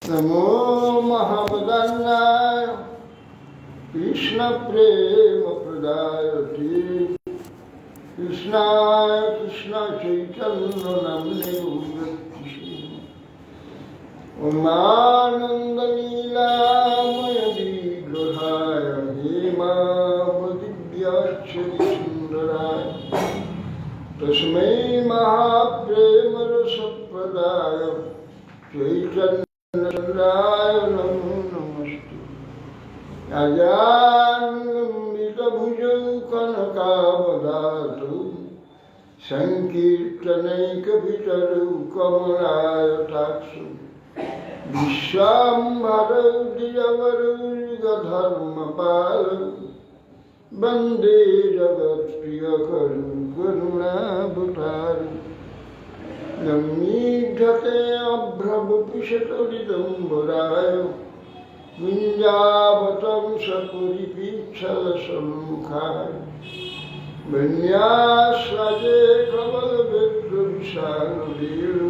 नमो महावदन्नाय कृष्ण प्रेम प्रदायते कृष्णाय कृष्ण चैतन्य नाम्ने उमानंद लीलामय विग्रहाय हेमावदिव्याक्षरि सुंदराय तस्मै महाप्रेम रसप्रदाय चैतन्य नमो नमस्ते अजामितभुजौ कनकावदातौ संकीर्तनैकभितरौ कमलायताक्षौ विश्वाम्भरौ दियवरौ युगधर्मपालौ वन्दे जगत्प्रियकरौ करुणावतारौ नमीढते अभ्रवपुषतरिदम्बराय विञ्जावतं सपुरीपीच्छलसम्मुखाय विन्यासजे कमलविद्रुविशालवीरु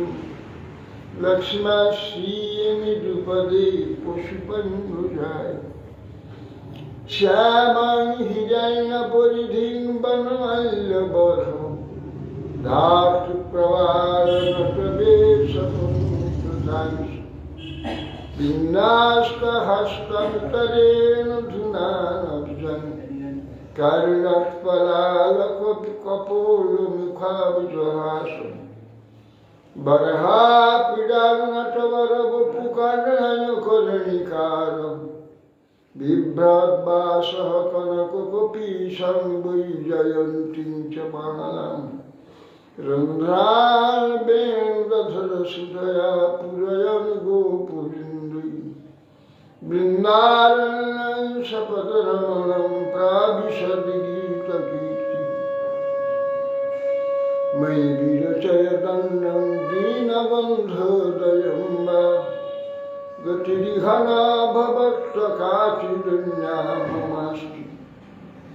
लक्ष्मश्रीनिरुपदे पशुपन्नुजाय श्यामां हिरण्यपरिधिं वनमाल्यवर्षम् धातुप्रवारनटवेशमुद्रतांश विन्यास्तहस्तन्तरेण धुनानब्जन् कर्णत्पलालकपोलमुखाब्जहासम् बर्हापीडानटवरवपुकर्णयकर्णिकारम् बिभ्रद्वासः कनककपीशं वैजयन्तीं च मालाम् रन्ध्रालवेन्द्रधरसुधया पुरयन् गोपुरिन्द्रै वृन्दारण्यं सपदरमणं प्राविशद्गीतकीर्ति मयि विरचयदन्नं दीनबन्धोदयं वा गतिरिहना भवत्काचिदन्याममास्ति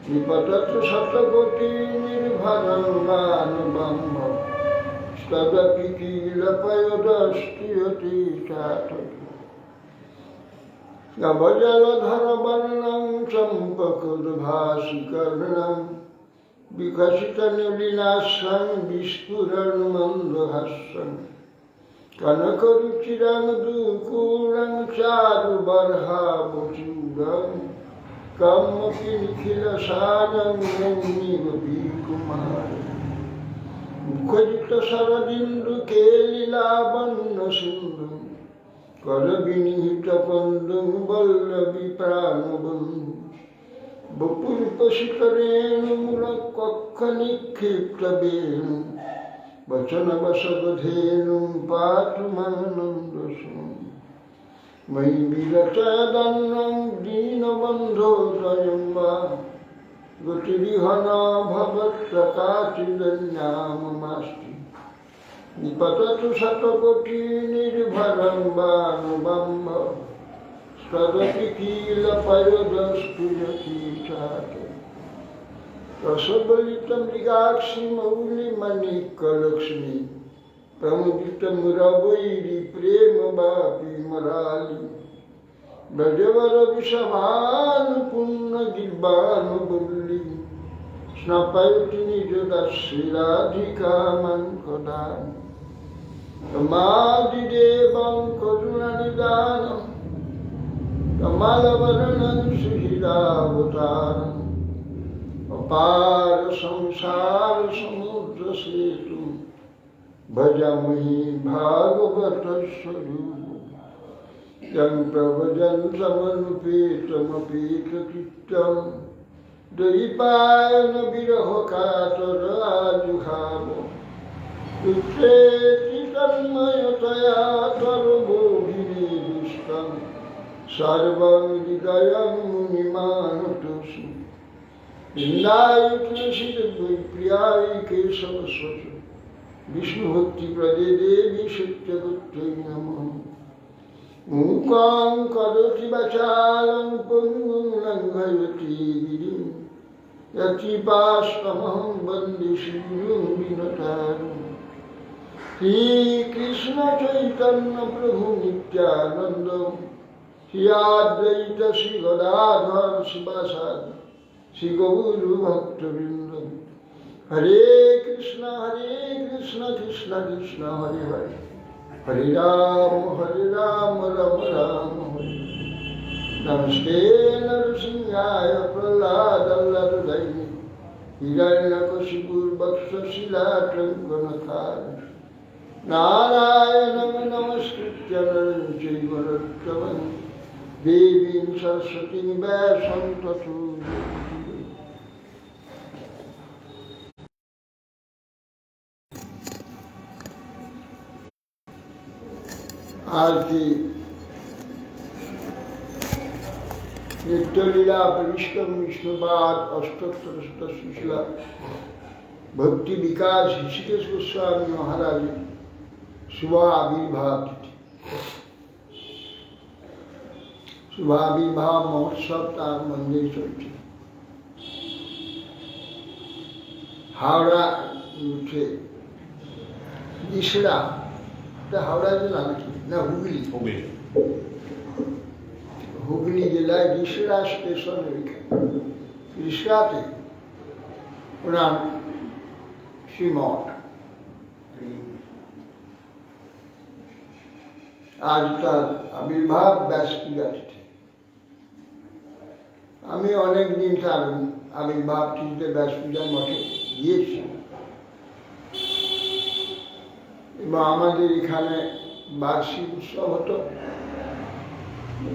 निपततु शतकोटिनिर्भरं मानुबम्ब तदपि किलपयदस्ति चातकि नवजलधरवर्णं चम्पकद्भासिकर्णं विकसितनिलिनास्यं विस्फुरन्मन्दहास्यं कनकरुचिरं दुकूलं चारुबर्हावचूडम् कमपि निखिलसारं नन्दिवपीकुमारं मुखजितशरदिन्दुकेलिलावन्नसिन्धुं करविनिहितपन्दुं वल्लवीप्राणबन्धुं वपुरुपशिखरेणुमूलकक्षनिक्षिप्तवेणुं वचनवशवधेनुं पातु मानन्दसूनुं मयि विरचयदन्नं दीनबन्धोदयं वा गतिरिहना भवत्काचिदन्याममास्ति निपततु शतकोटिनिर्भरं वानुबम्ब तदपि किलपयदस्तु यतीचातकि रसबलितमृगाक्षिमौलिमणिकलक्ष्मी प्रमुदितमुरवैरि प्रेमवापी मराली ब्रजवरविषभानुपुण्यगिर्वानुबुल्ली स्नपयति निजदाश्रीराधिकामं कदा तमादिदेवं करुणनिदानं कमलवर्णं सुहृदावतारम् अपार संसार समुद्र सेतु भजामहि भागवत स्वरूप यं प्रव्रजन्तमनुपेतमपेतकृत्यं द्वैपायन विरह कातर आजुहाव পুত্রেতি তন্ময়তয়া তর্বোভিনে দুষ্টং সর্বং হৃদয়ং মুনিমানতোষি বৃন্দায় তুলসীদ প্রিয়ায় কেশব স্বচ বিষ্ণুভক্তি প্রদে দেবী সত্যগুপ্তৈ নমঃ মূকাং করোতি বাচালং পঙ্গুং লঙ্ঘয়তি গিরিম यतिपास्वमहं वन्दे श्रीगुरुं विनतारं श्रीकृष्ण चैतन्य प्रभु नित्यानंद श्री अद्वैत श्री गदाधर शिवासादि श्री गौर भक्तवृंद हरे कृष्ण कृष्ण कृष्ण हरे हरे हरे राम राम राम हरे नमस्ते नरसिंहाय प्रह्लादल्लभदैहि हिरण्यकशिपुर्वक्षशिलाटङ्कनखाय नारायणं नमस्कृत्य नरं चैव नरोत्तमं देवीं सरस्वतीं व्यासं ततो आज की नित्यलीला परिष्कम विष्णुपाद अष्टोत्तर शिला भक्ति विकास ऋषिकेश गोस्वामी महाराज शुभ आविर्भाव तिथि शुभ आविर्भाव महोत्सव तार मंदिर चलছে हावड़ा उठे इसरा हावड़ा জেলা নাকি না হুগলি হুগলি জেলায় রিষড়া স্টেশন রিষড়াতে ওনার শ্রীমঠ আজ তার আবির্ভাব ব্যাসপূজা তিথি আমি অনেকদিন তার আবির্ভাব তিথিতে ব্যাসপূজার মঠে গিয়েছি এবং আমাদের এখানে বার্ষিক উৎসব হতো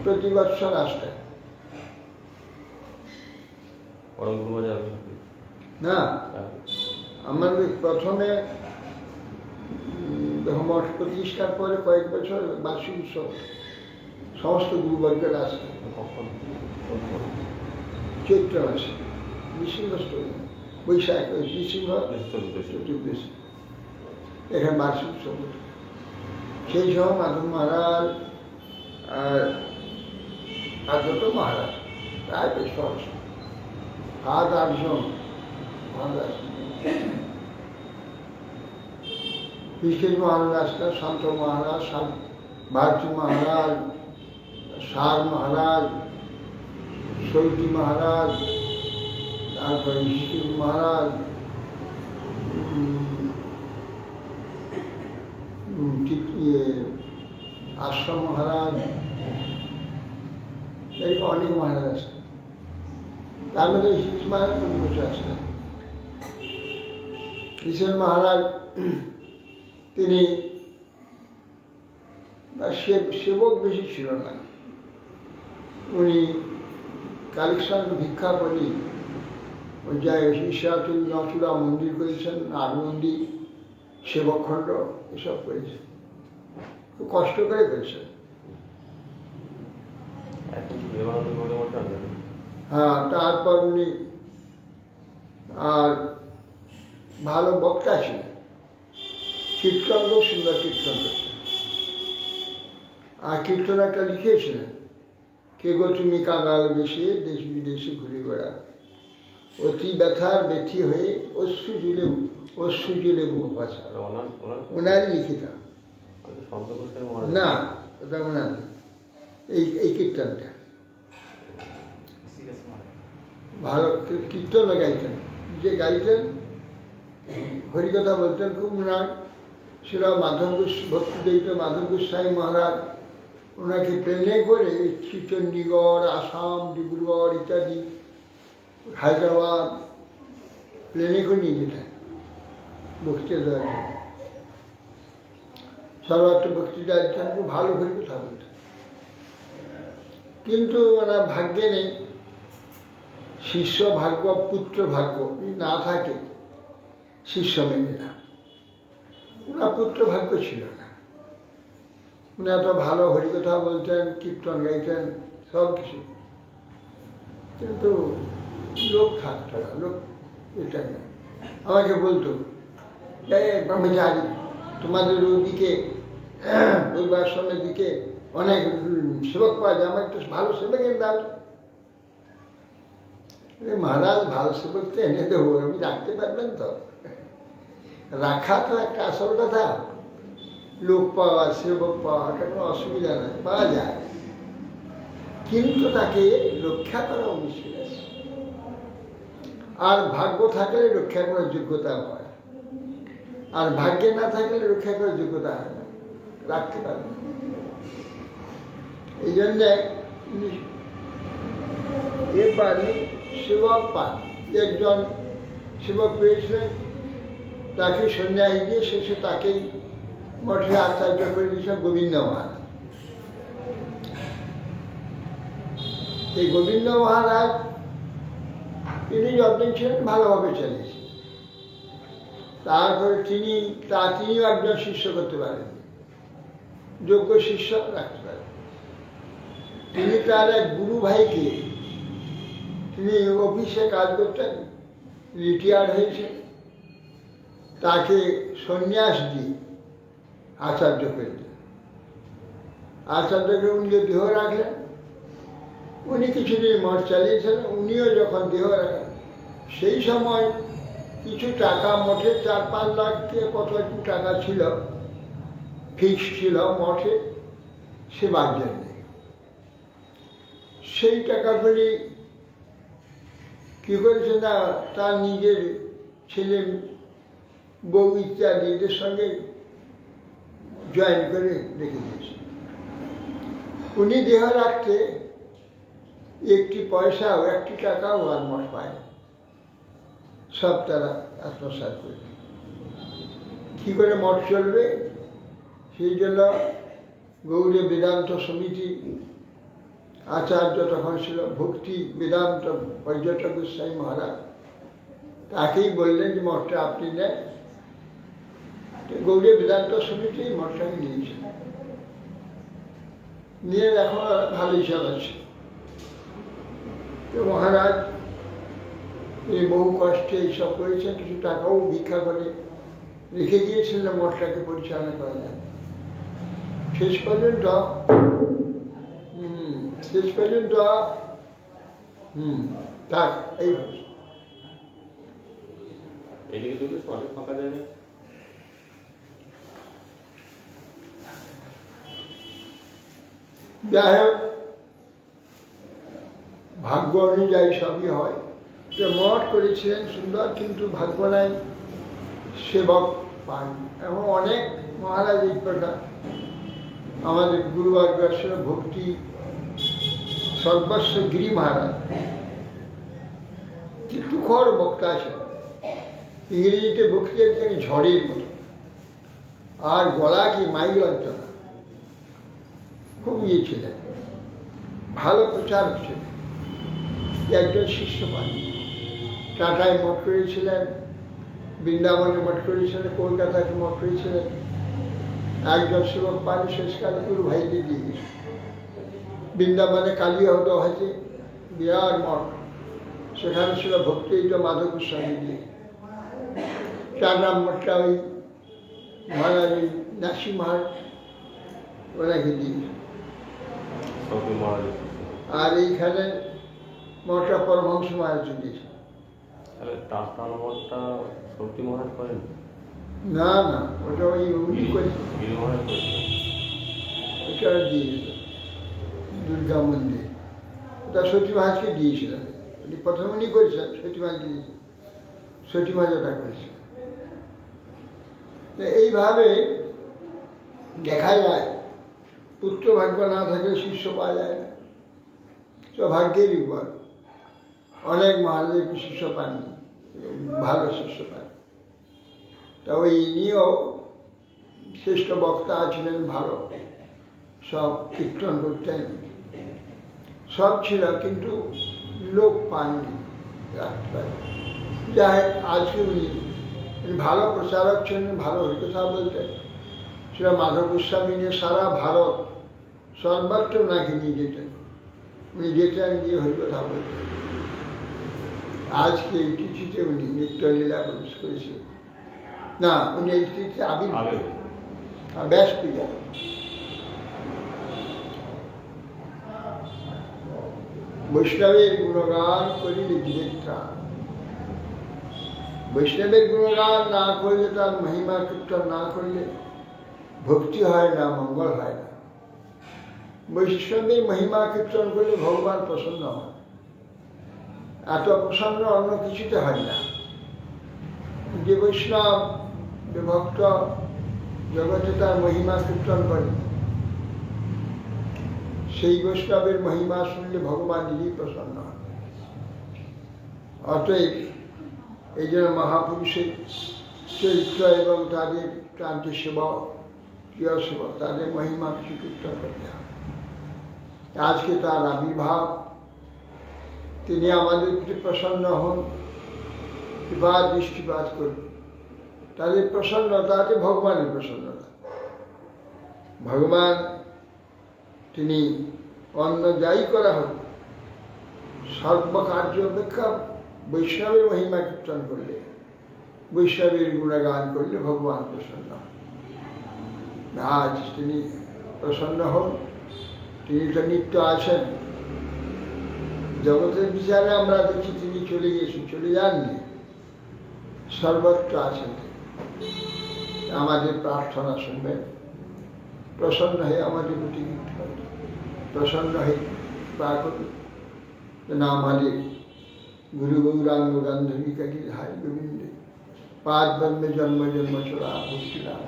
প্রতি বছর আসতে না আমাদের প্রথমে মঠ প্রতিষ্ঠার পরে কয়েক বছর বার্ষিক উৎসব সমস্ত গুরুবর্গের আসতে চৈত্র মাসে ডিসেম্বর বৈশাখ ডিসেম্বর চতুর্দশী এখানে বার্ষিক উৎসব হতো সেই সময় মাধব মহারাজ আর যত মহারাজ প্রায় বেশ সহজ 7-8 জন মহারাজ কৃষ্ণ মহারাজ শান্ত মহারাজ ভারতী মহারাজ সার মহারাজ সৈতী মহারাজ তারপরে ঋষিকেশ মহারাজ আশ্রম মহারাজ এরকম অনেক মহারাজ আসতেন তার মধ্যে ঋষিকেশ মহারাজ প্রতি বছর আসতেন কৃষ্ণ মহারাজ তিনি সেবক বেশি ছিল না উনি কালেকশন ভিক্ষা করে ওই জায়গায় শিষ্যাতে নচুরা মন্দির করেছেন নাগ মন্দির সেবকখণ্ড এসব করেছেন খুব কষ্ট করে করেছেন হ্যাঁ তারপর উনি আর ভালো বক্তা ছিলেন কীর্তন খুব সুন্দর কীর্তন করতেন আর কীর্তন একটা লিখেছিলেন কে গো তুমি কাঙাল বেশে দেশ বিদেশে ঘুরে বেড়া অতি ব্যথার ব্যথি হয়ে অশ্রু জুলে মুখ ভাষা ওনারই লিখিত না ওটা ওনার এই কীর্তনটা ভালো কীর্তনও গাইতেন যে গাইতেন হরিকথা বলতেন খুব ওনার সেটা মাধব ভক্তি দিত মাধব গোস্বামী মহারাজ ওনাকে ট্রেনে করে চণ্ডীগড় আসাম ডিব্রুগড় ইত্যাদি হায়দ্রাবাদ প্লেনে করে নিয়ে যেতেন বক্তৃতা দেওয়ার জন্য সর্বত্র বক্তৃতা দিতেন খুব ভালো করে কথা বলতেন কিন্তু ওনার ভাগ্যে নেই শিষ্য ভাগ্য পুত্র ভাগ্য না থাকে শিষ্য মেনে না ওনার পুত্র ভাগ্য ছিল না। উনি এত ভালো হরিকথা বলতেন, কীর্তন গাইতেন, সব কিছু, কিন্তু লোক থাকতো না, লোক এটা না। আমাকে বলতো, ব্রহ্মচারী, তোমাদের ওইদিকে পূর্বাশ্রমের দিকে অনেক সেবক পাওয়া যায়, আমার একটু ভালো সেবকের দাও। মহারাজ, ভালো সেবক তো এনে দেবো, আপনি রাখতে পারবেন তো? রাখা তো একটা আসল কথা। লোক পাওয়া, সেবক পাওয়া, এটা কোনো অসুবিধা নেই, পাওয়া যায়, কিন্তু তাকে রক্ষা করা মুশকিল আছে। আর ভাগ্য থাকলে রক্ষা করার যোগ্যতা হয়, আর ভাগ্যে না থাকলে রক্ষা করার যোগ্যতা হয় না, রাখতে পারবে। এই জন্যে এবারে সেবক পান, একজন সেবক পেয়েছিলেন, তাকে সন্ন্যাস দিয়ে শেষে তাকেই মঠে আচার্য করে দিয়েছিলেন গোবিন্দ মহারাজ। এই গোবিন্দ মহারাজ তিনি যতদিন ছিলেন ভালোভাবে চলেছেন। তারপরে তিনিও একজন শিষ্য করতে পারেন, যোগ্য শিষ্য রাখতে পারেন। তিনি তার এক গুরু ভাইকে, তিনি অফিসে কাজ করতেন, রিটায়ার্ড হয়েছেন, তাকে সন্ন্যাস দিয়ে আচার্য করে দিলেন। আচার্যকে উনি দেহ রাখলেন, উনি কিছুদিন মঠ চালিয়েছেন। উনিও যখন দেহ রাখেন, সেই সময় কিছু টাকা মঠে 4-5 লাখ কত একটু টাকা ছিল, ফিক্স ছিল মঠে সেবার জন্য। সেই টাকাগুলি কি করেছে না, তার নিজের ছেলে বউ ইত্যাদি এদের সঙ্গে জয়েন করে রেখে দিয়েছে। উনি দেহ রাখতে একটি পয়সাও, একটি টাকাও আর মঠ পায়, সব তারা আত্মসাৎ করে। কী করে মঠ চলবে, সেই জন্য গৌড়ীয় বেদান্ত সমিতি আচার্য তখন ছিল ভক্তি বেদান্ত পর্যটক গোস্বামী মহারাজ, তাকেই বললেন যে মঠটা আপনি নেন। গৌড়ীয় বেদান্ত সমিতি মঠটাকে নিয়েছে, নিয়ে এখন ভালোই চালাচ্ছে। তো মহারাজ এই বহু কষ্টে এইসব করেছেন, কিছু টাকাও ভিক্ষা করে রেখে দিয়েছিলেন মঠটাকে পরিচালনা করা যায়। শেষ পর্যন্ত থাক এইভাবে। যাই হোক, ভাগ্য অনুযায়ী সবই হয়। যে মঠ করেছিলেন সুন্দর, কিন্তু ভাগ্য নাই, সেবক পান। এবং অনেক মহারাজ এই কথা, আমাদের গুরুবর্গের ভক্তি সর্বস্ব গিরি মহারাজ তুখর বক্তা আছেন, ইংরেজিতে বক্তৃতা দিতেন ঝড়ের মতো, আর গলা কি মাইক লাগতো না, খুব ইয়ে ছিলেন, ভালো প্রচার ছিলেন। একজন শিষ্য পান, টাটায় মঠ করেছিলেন, বৃন্দাবনে মঠ করেছিলেন, কলকাতাকে মঠ করেছিলেন। একজন সেবক পান, শেষকালে গুরু ভাইকে দিয়ে গেছে। বৃন্দাবনে কালীহত হয়েছে বিরাট মঠ, সেখানে ছিল ভক্তি মাধব গোস্বামী দিয়ে। টাটা মঠটা ওই মহারাজ ওই নাসি মহারাজ ওনাকে দিয়েছে। আর এইখানে মঠটা পরমহংস মহারাজ দিয়েছে। না না, ওটা ওই উনি করেছে, ওটা দিয়েছিল দুর্গা মন্দির, ওটা সতী মহারাজকে দিয়েছিলেন। উনি প্রথম উনি করেছিলেন, সতী মহারাজ দিয়েছিলেন, সতী মহারাজ ওটা করেছিলেন। এইভাবে দেখা যায়, পুত্র ভাগ্য না থাকলে শিষ্য পাওয়া যায় না, তো ভাগ্যের উপর। অনেক মহারাজের শিষ্য পাননি, ভালো শিষ্য পান। তা ওই নিয়েও শ্রেষ্ঠ বক্তা ছিলেন, ভালো সব কীর্তন করতেন, সব ছিল, কিন্তু লোক পাননি, রাখতে পারেন। যাই আজকে উনি ভালো প্রচারক ছিলেন, ভালো হরিকথা বলতেন। সেটা মাধব গোস্বামী নিয়ে সারা ভারত সর্বত্র নাকি নিয়ে যেতেন, উনি যেতেন গিয়ে হরিকথা বলতেন। আজকে এই তিথিতে উনি নিত্যলীলা প্রবেশ করেছেন, না উনি এই তিথিতে ব্যাস পূজা। বৈষ্ণবের গুণগান করিলে জীবের ত্রাণ। বৈষ্ণবের গুণগান না করলে, তার মহিমা কীর্তন না করলে ভক্তি হয় না, মঙ্গল হয় না। বৈষ্ণবের মহিমা কীর্তন করলে ভগবান প্রসন্ন হয়, এত প্রসন্ন অন্য কিছুতে হয় না। যে বৈষ্ণব, যে ভক্ত জগতে তার মহিমা কীর্তন করে, সেই বৈষ্ণবের মহিমা শুনলে ভগবান নিজেই প্রসন্ন হয়। অতএব এই জন্য মহাপুরুষের চরিত্র এবং তাদের ক্রান্ত সেবক, প্রিয় সেবক, তাদের মহিমা কিছু কীর্তন করতে হয়। আজকে তার আবির্ভাব, তিনি আমাদের প্রতি প্রসন্ন হন, কৃপা দৃষ্টিপাত করুন। তাদের প্রসন্নতাতে ভগবানের প্রসন্নতা। ভগবান তিনি অন্য যাই করা হোক, সর্বকার্য অপেক্ষা বৈষ্ণবের মহিমা কীর্তন করলে, বৈষ্ণবের গুণগান করলে ভগবান প্রসন্ন হন। আজ তিনি প্রসন্ন হন, তিনি তো নিত্য আছেন। জগতের বিচারে আমরা দেখি তিনি চলে গেছেন, চলে যাননি, সর্বত্র আছেন। আমাদের প্রার্থনা শুনবেন, প্রসন্ন হয়ে আমাদের প্রতি প্রসন্ন হয়ে কৃপা করুন। না আমাদের গুরু গৌরাঙ্গ গান্ধর্বিকা গিরিধারী গোবিন্দে পাদ ব্রহ্মে জন্ম জন্ম চোরা ভক্তি লাভ।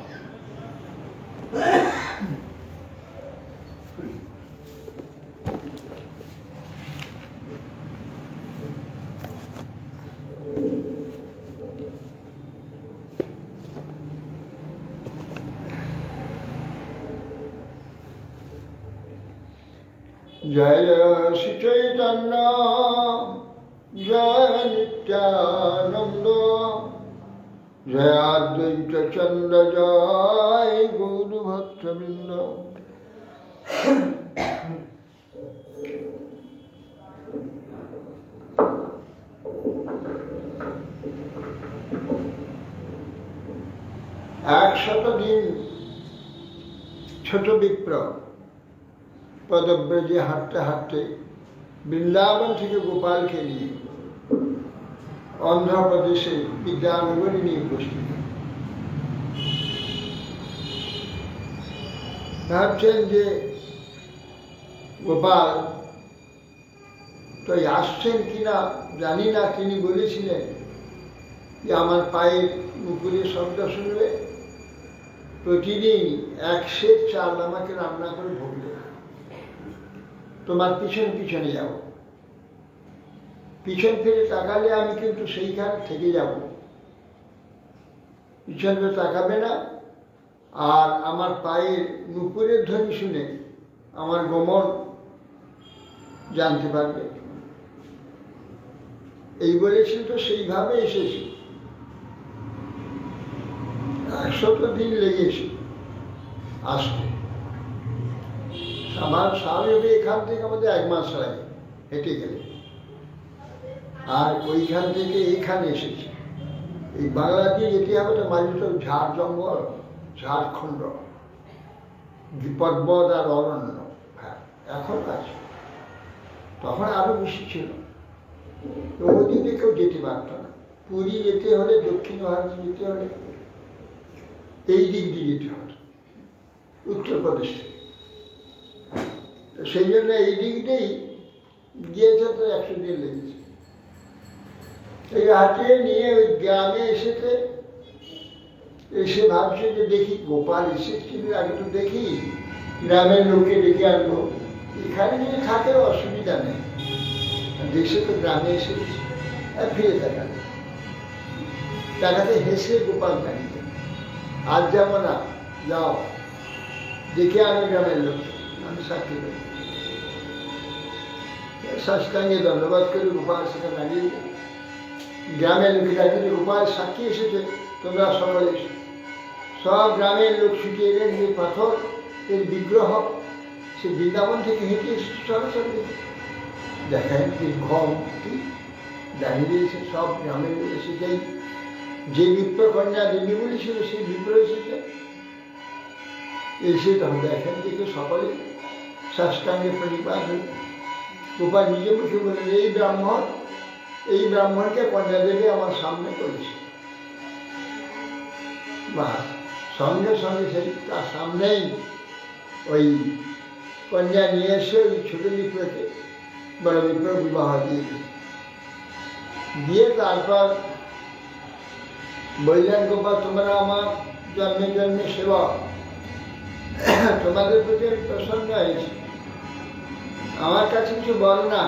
জয় শ্রী চৈতন্য জয় নিত্যানন্দ, জয় অদ্বৈত চন্দ্র জয় গৌর ভক্তবৃন্দ। একশত দিন ছোট বিপ্র পদব্রজে হাঁটতে হাঁটতে বৃন্দাবন থেকে গোপালকে নিয়ে অন্ধ্রপ্রদেশে বিদ্যানগরী নিয়ে উপস্থিত। ভাবছেন যে গোপাল তো আসছেন কিনা জানি না। তিনি বলেছিলেন যে আমার পায়ের নুপুরের শব্দ শুনবে, প্রতিদিন 1 সের চাল আমাকে রান্না করে ভোগ দেবে, তোমার পিছন পিছনে যাব। পিছন ফিরে তাকালে আমি কিন্তু সেইখানে থেকে যাব, পিছন ফিরে তাকাবে না। আর আমার পায়ের নুপুরের ধ্বনি শুনে আমার গমন জানতে পারবে। এই বলেছিল, তো সেইভাবে এসেছি। 100 দিন লেগেছে আসতে। আমার স্বাভাবিক এখান থেকে আমাদের 1 মাস লাগে হেঁটে গেলে, আর ওইখান থেকে এইখানে এসেছি। এই বাংলা দিয়ে যেতে হবে তো মাঝে তো ঝাড় জঙ্গল, ঝাড়খণ্ড, পর্বত আর অরণ্য। হ্যাঁ, এখন আছে, তখন আরো বেশি ছিল। তো ওদিকে কেউ যেতে পারত না। পুরী যেতে হলে, দক্ষিণ ভারতে যেতে হলে এই দিক দিয়ে যেতে হতো, উত্তরপ্রদেশ থেকে। সেই জন্য এই দিক দিয়েই গিয়েছে, তো 100 দিন লেগেছে। এই হাতিয়ে নিয়ে ওই গ্রামে এসেছে। এসে ভাবছে যে দেখি গোপাল এসেছিল, আগে তো দেখি গ্রামের লোককে ডেকে আনবো। এখানে যদি থাকে অসুবিধা নেই, দেশে তো গ্রামে এসেছি। আর ফিরে তাকাতে হেসে গোপাল দাঁড়িয়ে, আজ যাবো না, যাও দেখে আনো গ্রামের লোক, আমি সাক্ষী করি। সাষ্টাঙ্গে ধন্যবাদ করে গোপাল সেখানে দাঁড়িয়ে গ্রামের লোকেরা কিন্তু গোপাল সাক্ষী এসেছে, তোমরা সকলে সব গ্রামের লোক ছুটে এলেন, যে পাথর এর বিগ্রহ সে বৃন্দাবন থেকে হেঁটে এসেছে সরাসরি। দেখেন দীর্ঘটি দাঁড়িয়ে দিয়েছে, সব গ্রামের লোক এসে যে বিপ্র কন্যা দেবী বলেছিল সেই বিপ্র এসেছে। এসে তখন দেখেন দেখে সকলে সাষ্টাঙ্গে পরিবার গোপাল নিজে মুখে বলেন, এই ব্রাহ্মণকে কন্যা দেবী আমার সামনে করেছে। বা সঙ্গে সঙ্গে সেই তার সামনেই ওই কন্যা নিয়ে এসে ওই ছোট বিপ্রকে বড় বিপ্র বিবাহ দিয়ে তারপর বললেন, গোপাল তোমরা আমার জন্মে জন্মে সেবা, তোমাদের প্রতি আমি প্রসন্ন হয়েছি, আমার কাছে কিছু বল না।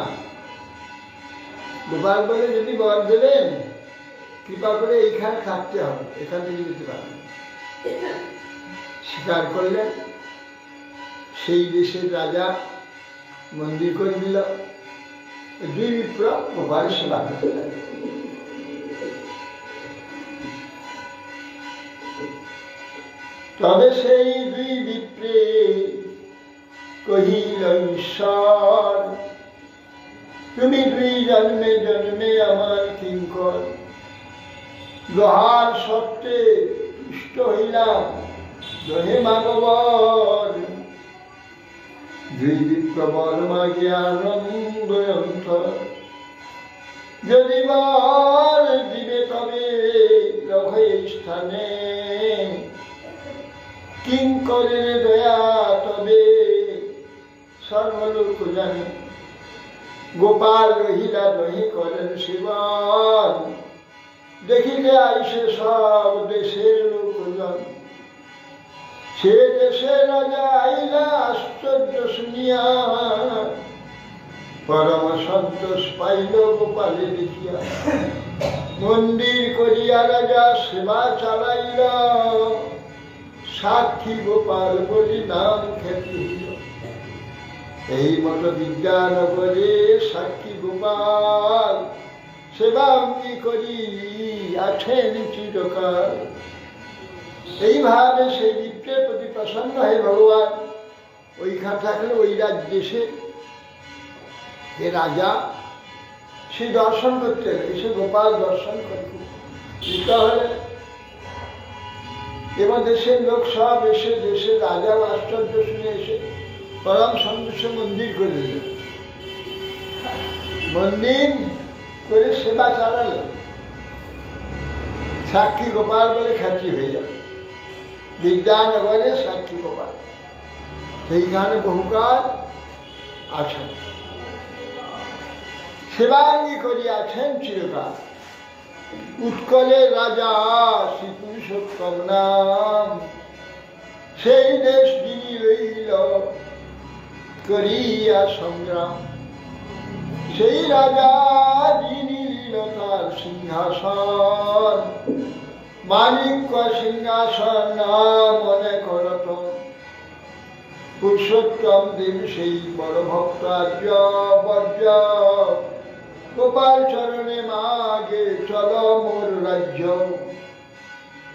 গোপাল বলে, যদি বল দেবেন কৃপা করে এইখানে থাকতে হবে, এখান থেকে যেতে পারবেন। স্বীকার করলেন। সেই দেশের রাজা মন্দির করে দিল। দুই বিপ্র গোপাল সেবা করতে লাগে। তবে সেই দুই বিপ্রে কহিল ঈশ্বর, তুমি দুই জন্মে জন্মে আমার কিঙ্কর, লোহার সত্ত্বে তুষ্ট হইলাম দহে মাগবর, দুই বিপ্র বর মাগে আনন্দ অন্তর, যদি বর দিবে তবে রহে স্থানে, কিঙ্করের দয়া তবে সর্বলোক জানে, গোপাল রহিলা দহি করেন সেবন, দেখিলে আইসে সব দেশের লোকজন, সে দেশে রাজা আইলা আশ্চর্য শুনিয়া, পরম সন্তোষ পাইল গোপালে দেখিয়া, মন্দির করিয়া রাজা সেবা চালাইল, সাক্ষী গোপাল বলি নাম খ্যাতি হইল, এই মতো বিদ্যানগরে সাক্ষী গোপাল সেবা অঙ্গী করি আছেন চিরকাল। এইভাবে সেই বিপ্রের প্রতি প্রসন্ন হয় ভগবান। ওইখানে থাকলে ওই দেশে যে রাজা সে দর্শন করতে এসে গোপাল দর্শন করে হলে এবং দেশের লোক সব এসে দেশের রাজার আশ্চর্য শুনে এসে পরম সন্তোষে মন্দির করে দিল। মন্দির করে সেবা চালালো, সাক্ষী গোপাল বলে খ্যাতি হয়ে যাবে। বিদ্যানগরে সাক্ষী গোপাল সেইখানে বহুকাল আছেন, সেবাঙ্গী করিয়াছেন চিরকাল। উৎকলের রাজা শ্রী পুরুষোত্তম নাম, সেই দেশ যিনি লইল করিয়া সংগ্রাম, সেই রাজা যিনি লীল তার সিংহাসন, মানিক্য সিংহাসন মনে করত, পুরুষোত্তম দেব সেই বড় ভক্ত আর্য বর্জ, গোপাল চরণে মাগে চল মোর রাজ্য,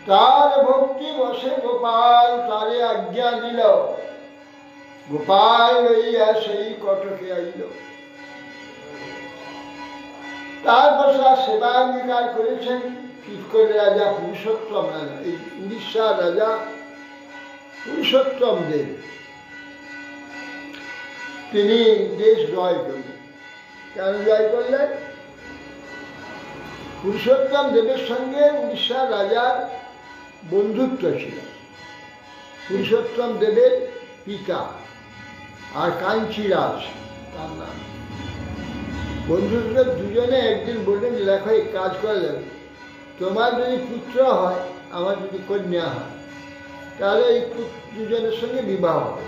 তার ভক্তি বসে গোপাল তারে আজ্ঞা দিল, গোপাল লইয়া সেই কটকে আইল। তারপর সেবা অঙ্গীকার করেছেন উৎকলের রাজা পুরুষোত্তম রাজা, এই উড়িষ্যার রাজা পুরুষোত্তম দেব। তিনি দেশ জয় করলেন। কেন জয় করলেন? পুরুষোত্তম দেবের সঙ্গে উড়িষ্যার রাজার বন্ধুত্ব ছিল। পুরুষোত্তম দেবের পিতা আর কাঞ্চিরাজ তার নাম। বন্ধুত্ব দুজনে একদিন বললেন, লেখো এক কাজ করা যাবে, তোমার যদি পুত্র হয় আমার যদি কন্যা হয় তাহলে এই দুজনের সঙ্গে বিবাহ হবে,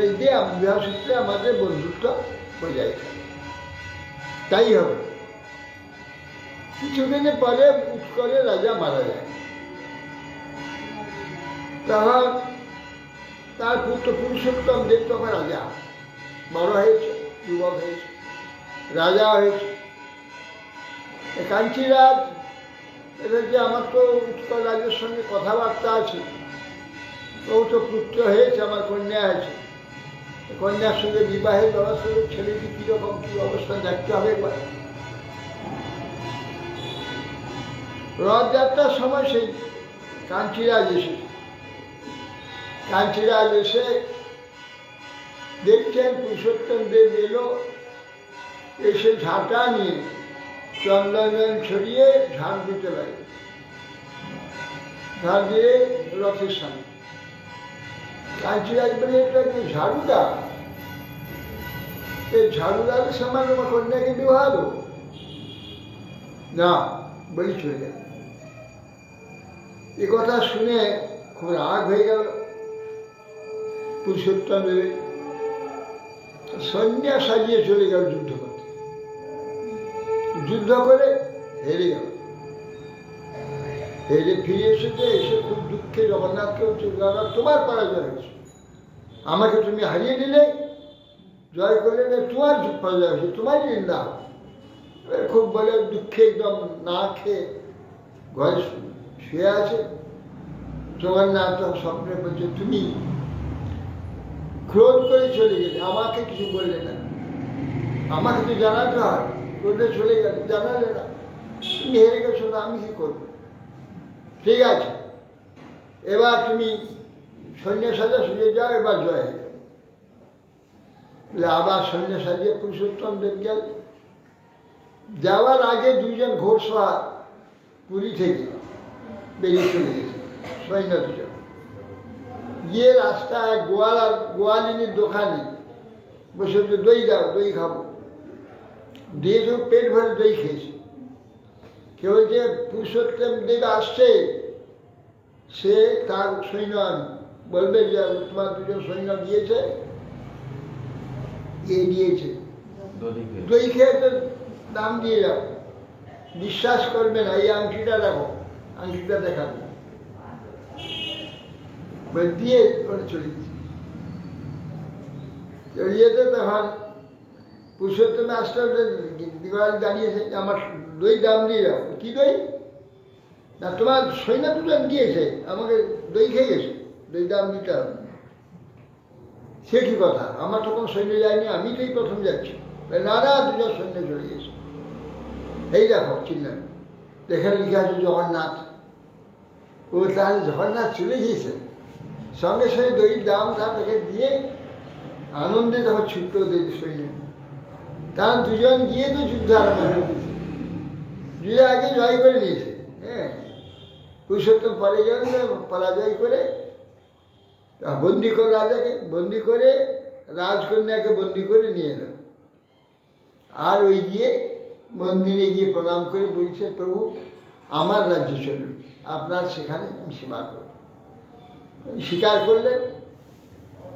এই দিয়ে বিবাহ সূত্রে আমাদের বন্ধুত্ব বজায় থাকে। তাই হবে। কিছুদিনের পরে উৎকলে রাজা মারা যায়। তখন তার পুত্র পুরুষোত্তম দেব তখন রাজা বড় হয়েছে, যুবক হয়েছে, রাজা হয়েছে। কাঞ্চিরাজ এটা যে আমার তো উৎকল রাজের সঙ্গে কথাবার্তা আছে, ও তো পুত্র হয়েছে, আমার কন্যা আছে, কন্যার সঙ্গে বিবাহের ব্যবস্থা, ছেলেটি কীরকম কী অবস্থা দেখতে হবে একবার। রথযাত্রার সময় সেই কাঞ্চিরাজ এসে দেখছেন পুরুষোত্তম দেব এলো, এসে ঝাঁটা নিয়ে চন্দন ছড়িয়ে ঝাড় দিতে লাগে, ঝাড় দিয়ে রথের সামনে। কাঞ্চিরাজ বলে এটা কি ঝাড়ুদা? এই ঝাড়ুদারের সামনে আমার কন্যাকে বিবাহ দেবো না, বলি চলে গেল। এ কথা শুনে খুব রাগ হয়ে গেল পুরুষোত্তম দেবের। সন্ধ্যা সাজিয়ে চলে গেল যুদ্ধ করতে, যুদ্ধ করে হেরে গেল। হেরে ফিরে এসেছে, এসে খুব দুঃখে জগন্নাথকে হচ্ছে, জগন্নাথ তোমার পরাজয় হয়েছে, আমাকে তুমি হারিয়ে দিলে, জয় করলে, তোমার পরাজয় হয়েছে, তোমারই নিন্দা। খুব বলে দুঃখে একদম না খেয়ে ঘরে শুয়ে আছে। জগন্নাথ স্বপ্নে বলছে তুমি ক্রোধ করে চলে গেলে, আমাকে কিছু বললে না, আমাকে তো জানাতে হয়, ক্রোধে চলে গেলে, জানালে না, তুমি হেরে গেছো না, আমি কি করবো? ঠিক আছে, এবার তুমি সৈন্য সাজা সুজে যাও, এবার জয় হয়ে গেল। আবার সৈন্য সাজিয়ে পুরুষোত্তম দেব গেল। যাওয়ার আগে দুইজন ঘোড়সওয়ার পুরী থেকে বেরিয়ে চলে গেছে, সৈন্য দুজন গিয়ে রাস্তায় গোয়ালিনীর দোকানে বসে দই দাও, দই খাবো, দিয়েছে, পেট ভরে দই খেয়েছে। কেউ যে পুরুষোত্তম দেব আসছে, সে তার সৈন্য বলবে যে তোমার দুজন সৈন্য গিয়েছে, দিয়েছে দই খেয়ে তো দাম দিয়ে যাও, বিশ্বাস করবে না, এই আংটিটা রাখো, আংটিটা দেখাবে, দিয়ে করে চলে গেছে। চলিয়েছে তখন পুরুষোত্তম আসতে দিবাল দাঁড়িয়েছে, আমার দই দাম দিয়ে যাও। কি দই? না, তোমার সৈন্য দুজন গিয়েছে, আমাকে দই খেয়ে গেছে, দই দাম দিতে হবে। সে কি কথা, আমার তো কোনো সৈন্য যায়নি, আমি তো এই প্রথম যাচ্ছি। না না, দুজন সৈন্য চলে গেছে। এই দেখো চিনলেন, এখানে লিখে আছে জগন্নাথ। ও তাহলে জগন্নাথ চলে গিয়েছে, সঙ্গে সঙ্গে দই দাম তাকে দিয়ে আনন্দে তখন ছুটতে দিয়েছে সৈন্য। কারণ দুজন গিয়ে তো যুদ্ধ আরম্ভ করে দিয়েছে, যুদ্ধ আগে জয় করে নিয়েছে। হ্যাঁ, পুরুষোত্তম পরে গেলেন, পরাজয় করে বন্দি করে, রাজাকে বন্দি করে, রাজকন্যাকে বন্দি করে নিয়ে এলো। আর ওই গিয়ে মন্দিরে গিয়ে প্রণাম করে বলছে, প্রভু আমার রাজ্যে চলুন, আপনার সেখানে আমি সেবা করব। স্বীকার করলেন।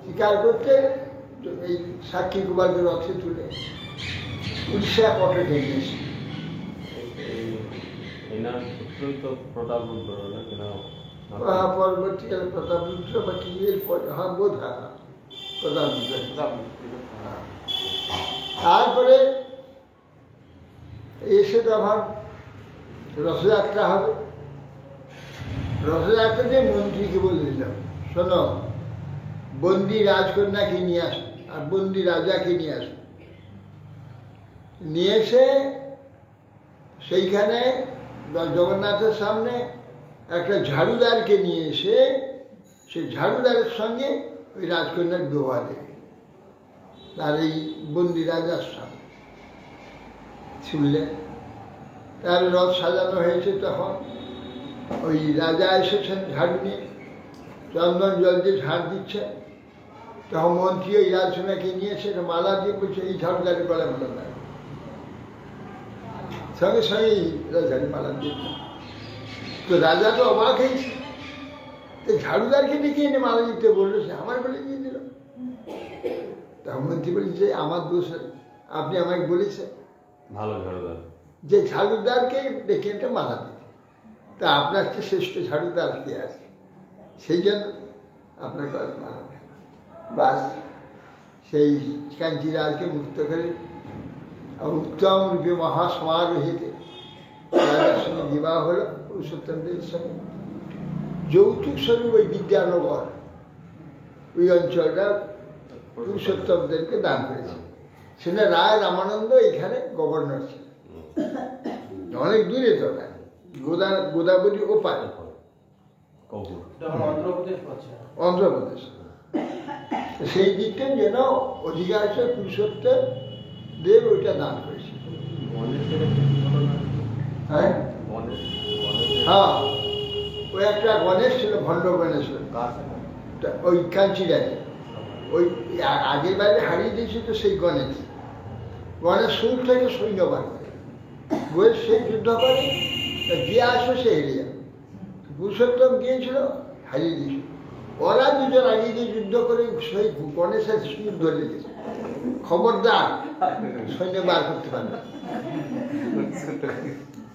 স্বীকার করতে এই সাক্ষী গোপালকে রথে তুলে উড়িষ্যা পটে টেনেছে। পরবর্তীকালে প্রতাপরুদ্র বা কি এর পরে, হ্যাঁ বোধ হয় প্রতাপরুদ্র। তারপরে এসে তখন রথযাত্রা হবে। রথযাত্রা যে মন্ত্রীকে বলে দিলাম, শোনো, বন্দি রাজকন্যাকে নিয়ে আসো আর বন্দি রাজাকে নিয়ে আসো। নিয়ে এসে সেইখানে জগন্নাথের সামনে একটা ঝাড়ুদারকে নিয়ে এসে সেই ঝাড়ুদারের সঙ্গে ওই রাজকন্যার বিবাহ দেবে, তার এই বন্দি রাজার সামনে। শুনলেন? তার রথ সাজানো হয়েছে, তখন ওই রাজা এসেছেন ঝাড়ু নিয়ে, চন্দন জল দিয়ে ঝাড় দিচ্ছে। তখন মন্ত্রী ওই রাজকন্যাকে নিয়ে এসে মালা দিয়ে বলছে, এই ঝাড়ুদারের গলায় মালা দেয়। সঙ্গে সঙ্গেই রাজাকে মালা দিচ্ছে। তো রাজা তো অবাক হয়েছে, তো ঝাড়ুদারকে ডেকে এনে মালা দিতে বললো, সে আমার বলে দিয়ে দিল। তখন মন্ত্রী বলছে, আমার দোষ, আপনি আমাকে বলেছেন ভালো ঝাড়ুদার, যে ঝাড়ুদারকে ডেকে এনে মালা দিতে, তা আপনার চেয়ে শ্রেষ্ঠ ঝাড়ুদার কে আছে, সেই জন্য আপনার গলায় মালা দেয়। বাস সেই কাঞ্চিরাজকে মুক্ত করে উত্তম রূপে মহাসমারোহিতে রাজার সঙ্গে বিবাহ হলো। পুরুষোত্তম দেবের সঙ্গে যৌতুক স্বরূপ ওই বিদ্যানগর ওই অঞ্চলটা পুরুষোত্তমদেরকে দান করেছে। সেটা রায় রামানন্দ এখানে গভর্নর ছিল, অনেক দূরে তো না, গোদাবরী ওপার, অন্ধ্রপ্রদেশ। সেই দিকটা যেন অধিকাংশ পুরুষোত্তম দেব ওইটা দান করেছে। হ্যাঁ হ্যাঁ, ওই একটা গণেশ ছিল, ভণ্ড গণেশ, ওই কাঞ্চিরাজে ওই আগের বাইরে হারিয়ে দিয়েছে তো সেই গণেশ। গণেশ সুর থেকে সৈন্য বার করে বই সে যুদ্ধ করে, যে আসো সে হেরে যাবে। পুরুষোত্তম গিয়েছিল, হারিয়ে দিয়েছিল। ওরা দুজন আগে গিয়ে যুদ্ধ করে সেই গণেশের সুর ধরে গেছে, খবরদার সৈন্য বার করতে পারবে না।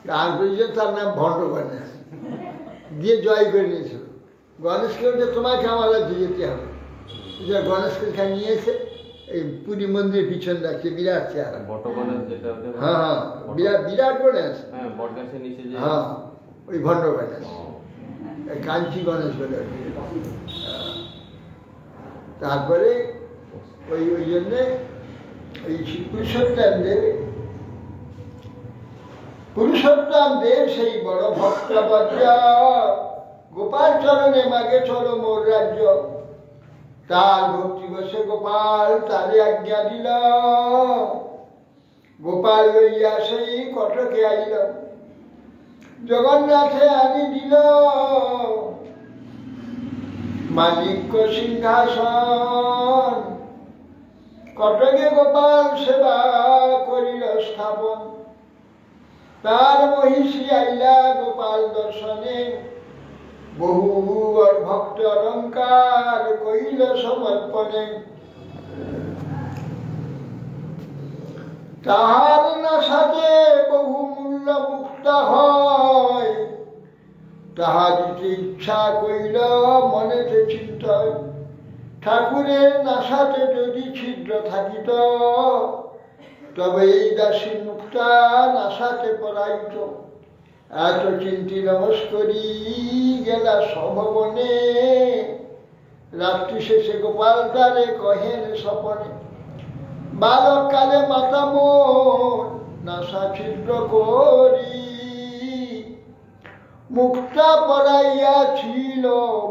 তার বুঝছে তার নাম ভণ্ড গণেশ, দিয়ে জয় করে নিয়েছিল। গণেশকে বলছে তোমাকে আমার রাজ্যে যেতে হবে। গণেশকে এখানে নিয়েছে, এই পুরী মন্দিরের পিছন রাখছে, বিরাট চেহারা। হ্যাঁ হ্যাঁ, বিরাট গণেশ। হ্যাঁ, ওই ভণ্ড গণেশ, কাঞ্চি গণেশ বলে। তারপরে ওই ওই জন্যে ওই পুরুষোত্তম দেব সেই বড় ভক্ত বজ্র, গোপাল চরণে মাগে চলো মোর রাজ্য। তার ভক্তি বসে গোপাল তারে আজ্ঞা দিল, গোপাল লইয়া সেই কটকে আইল, জগন্নাথে আনি দিল মালিক্য সিংহাসন। কটকে গোপাল সেবা করিল স্থাপন, তার মহিষী আইলা গোপাল দর্শনে, বহু ভক্ত অলঙ্কার কইল সমর্পণে। তাহার নাসাতে বহু মূল্য মুক্তা হয়, তাহা দিতে ইচ্ছা কইল মনেতে চিন্তায়। ঠাকুরের নাসাতে যদি ছিদ্র থাকিত, তবে এই দাসী মুক্তা নাসাতে পড়াইত। এত চিন্তি নমস্করি গেলা সভবনে, রাত্রি শেষে গোপাল তারে কহেন স্বপনে, বালককালে মাতা মোর নাসা ছিদ্র করি, মুক্তা পড়াইয়াছিল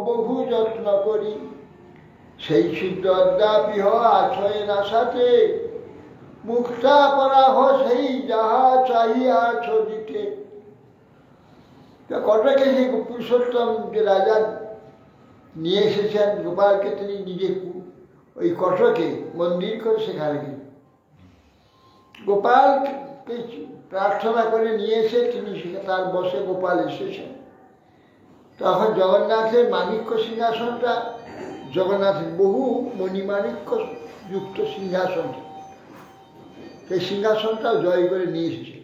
বহু যত্ন করি। সেই ছিদ্র অদ্যাপিহ আছয় নাসাতে, মুক্তা পরাহ সেই যাহা চাহিয়াছ দিতে। কটকে সেই পুরুষোত্তম যে রাজা নিয়ে এসেছেন গোপালকে, তিনি নিজে ওই কটকে মন্দির করে সেখানে গোপালকে প্রার্থনা করে নিয়ে এসে তিনি তার বসে গোপাল এসেছেন। তখন জগন্নাথের মাণিক্য সিংহাসনটা, জগন্নাথের বহু মণিমাণিক্য যুক্ত সিংহাসন, সেই সিংহাসনটাও জয় করে নিয়ে এসেছে,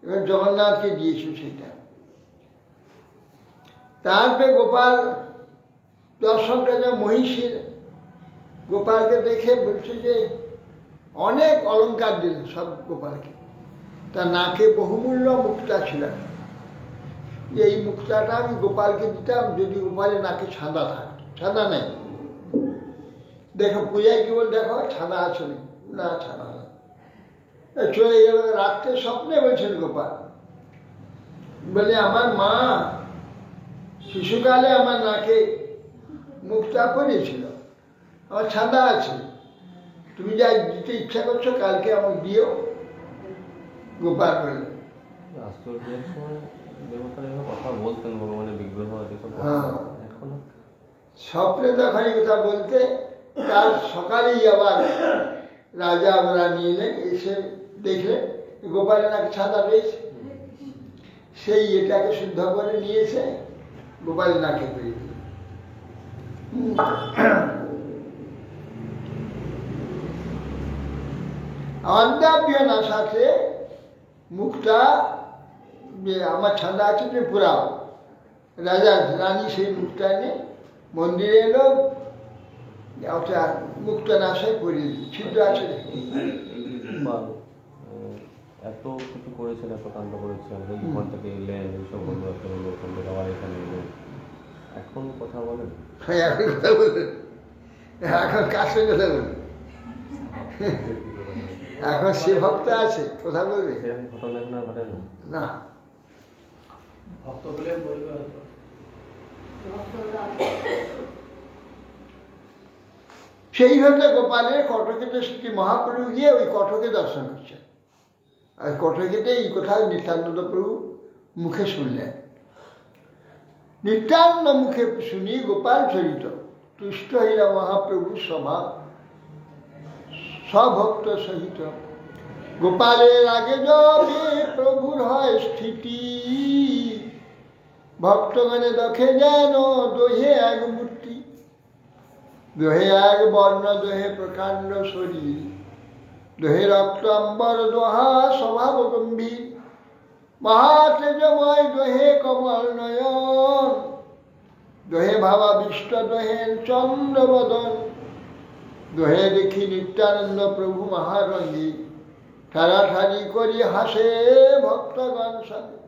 এবার জগন্নাথকে দিয়েছে সেটা। তারপরে গোপাল দর্শকরা যে মহিষীর গোপালকে দেখে বলছে যে অনেক অলঙ্কার দিল সব গোপালকে। তার নাকে বহুমূল্য মুক্তা ছিল, যে এই মুক্তাটা আমি গোপালকে দিতাম যদি গোপালের নাকে ছাঁদা থাকতো। ছাঁদা নেই, দেখো পূজায় কি বল, দেখো ছাঁদা আছে না, ছাঁদা নেই। চলে গেল। রাত্রে স্বপ্নে বলছেন গোপাল, বলে আমার মা শিশুকালে আমার নাকে মুক্তা পড়েছিল, আমার ছাঁদা আছে, তুমি যা দিতে ইচ্ছা করছো কালকে আমাকে দিও। গোপাল বলল স্বপ্নে তখন এই কথা বলতে, তার সকালেই আবার রাজা আমরা নিয়ে এলেন, এসে দেখলেন গোপালের নাকি ছাদা রয়েছে, সেই এটাকে শুদ্ধ করে নিয়েছে, গোপালের নাকে পেয়ে দিল। অদ্যাপ্য না সাথে মুক্তা যে আমার ছাদা আছে তুমি পুরাও। রাজা রানী সেই মুক্তা নিয়ে মন্দিরে এলো, মুক্তা নাশায় পরিয়ে দিল, ছিদ্র আছে। এত কিছু করেছেন, এত কাণ্ড করেছেন, ওইখান থেকে এলেন, এইসব বন্ধু একটা হলো, বন্ধুরা আবার এখানে এলেন, এখন কথা বলেন? হ্যাঁ, এখন কথা বলবেন, এখন কার সঙ্গে কথা বলবেন? এখন সে ভক্ত আছে, কথা বলবে সেরকম ঘটনা এখন আর ঘটে না। না। ভক্ত বলে বলবে হয়তো। সেইভাবে গোপালের কটকেতে শ্রী মহাপ্রভু গিয়ে ওই কটকে দর্শন করছেন। আর কটকেতে এই কথা নিত্যানন্দ প্রভু মুখে শুনলেন। নিত্যানন্দ মুখে শুনি গোপাল চরিত তুষ্ট হইলা মহাপ্রভু সভা সভক্ত সহিত। গোপালের আগে যবে প্রভুর হয় স্থিতি, ভক্তগণে দেখে যেন দোহে এক মূর্তি। দোহে এক বর্ণ, দোহে প্রকাণ্ড শরীর, দোহে রক্ত অম্বর, দোহা স্বভাব গম্ভীর। মহাতেজময় দোহে কমল নয়ন, দোহে ভাবাবিষ্ট, দোহে চন্দ্রবদন। দোহে দেখি নিত্যানন্দ প্রভু মহারঙ্গী, ঠাড়াঠাড়ি করি হাসে ভক্তগণ সঙ্গে।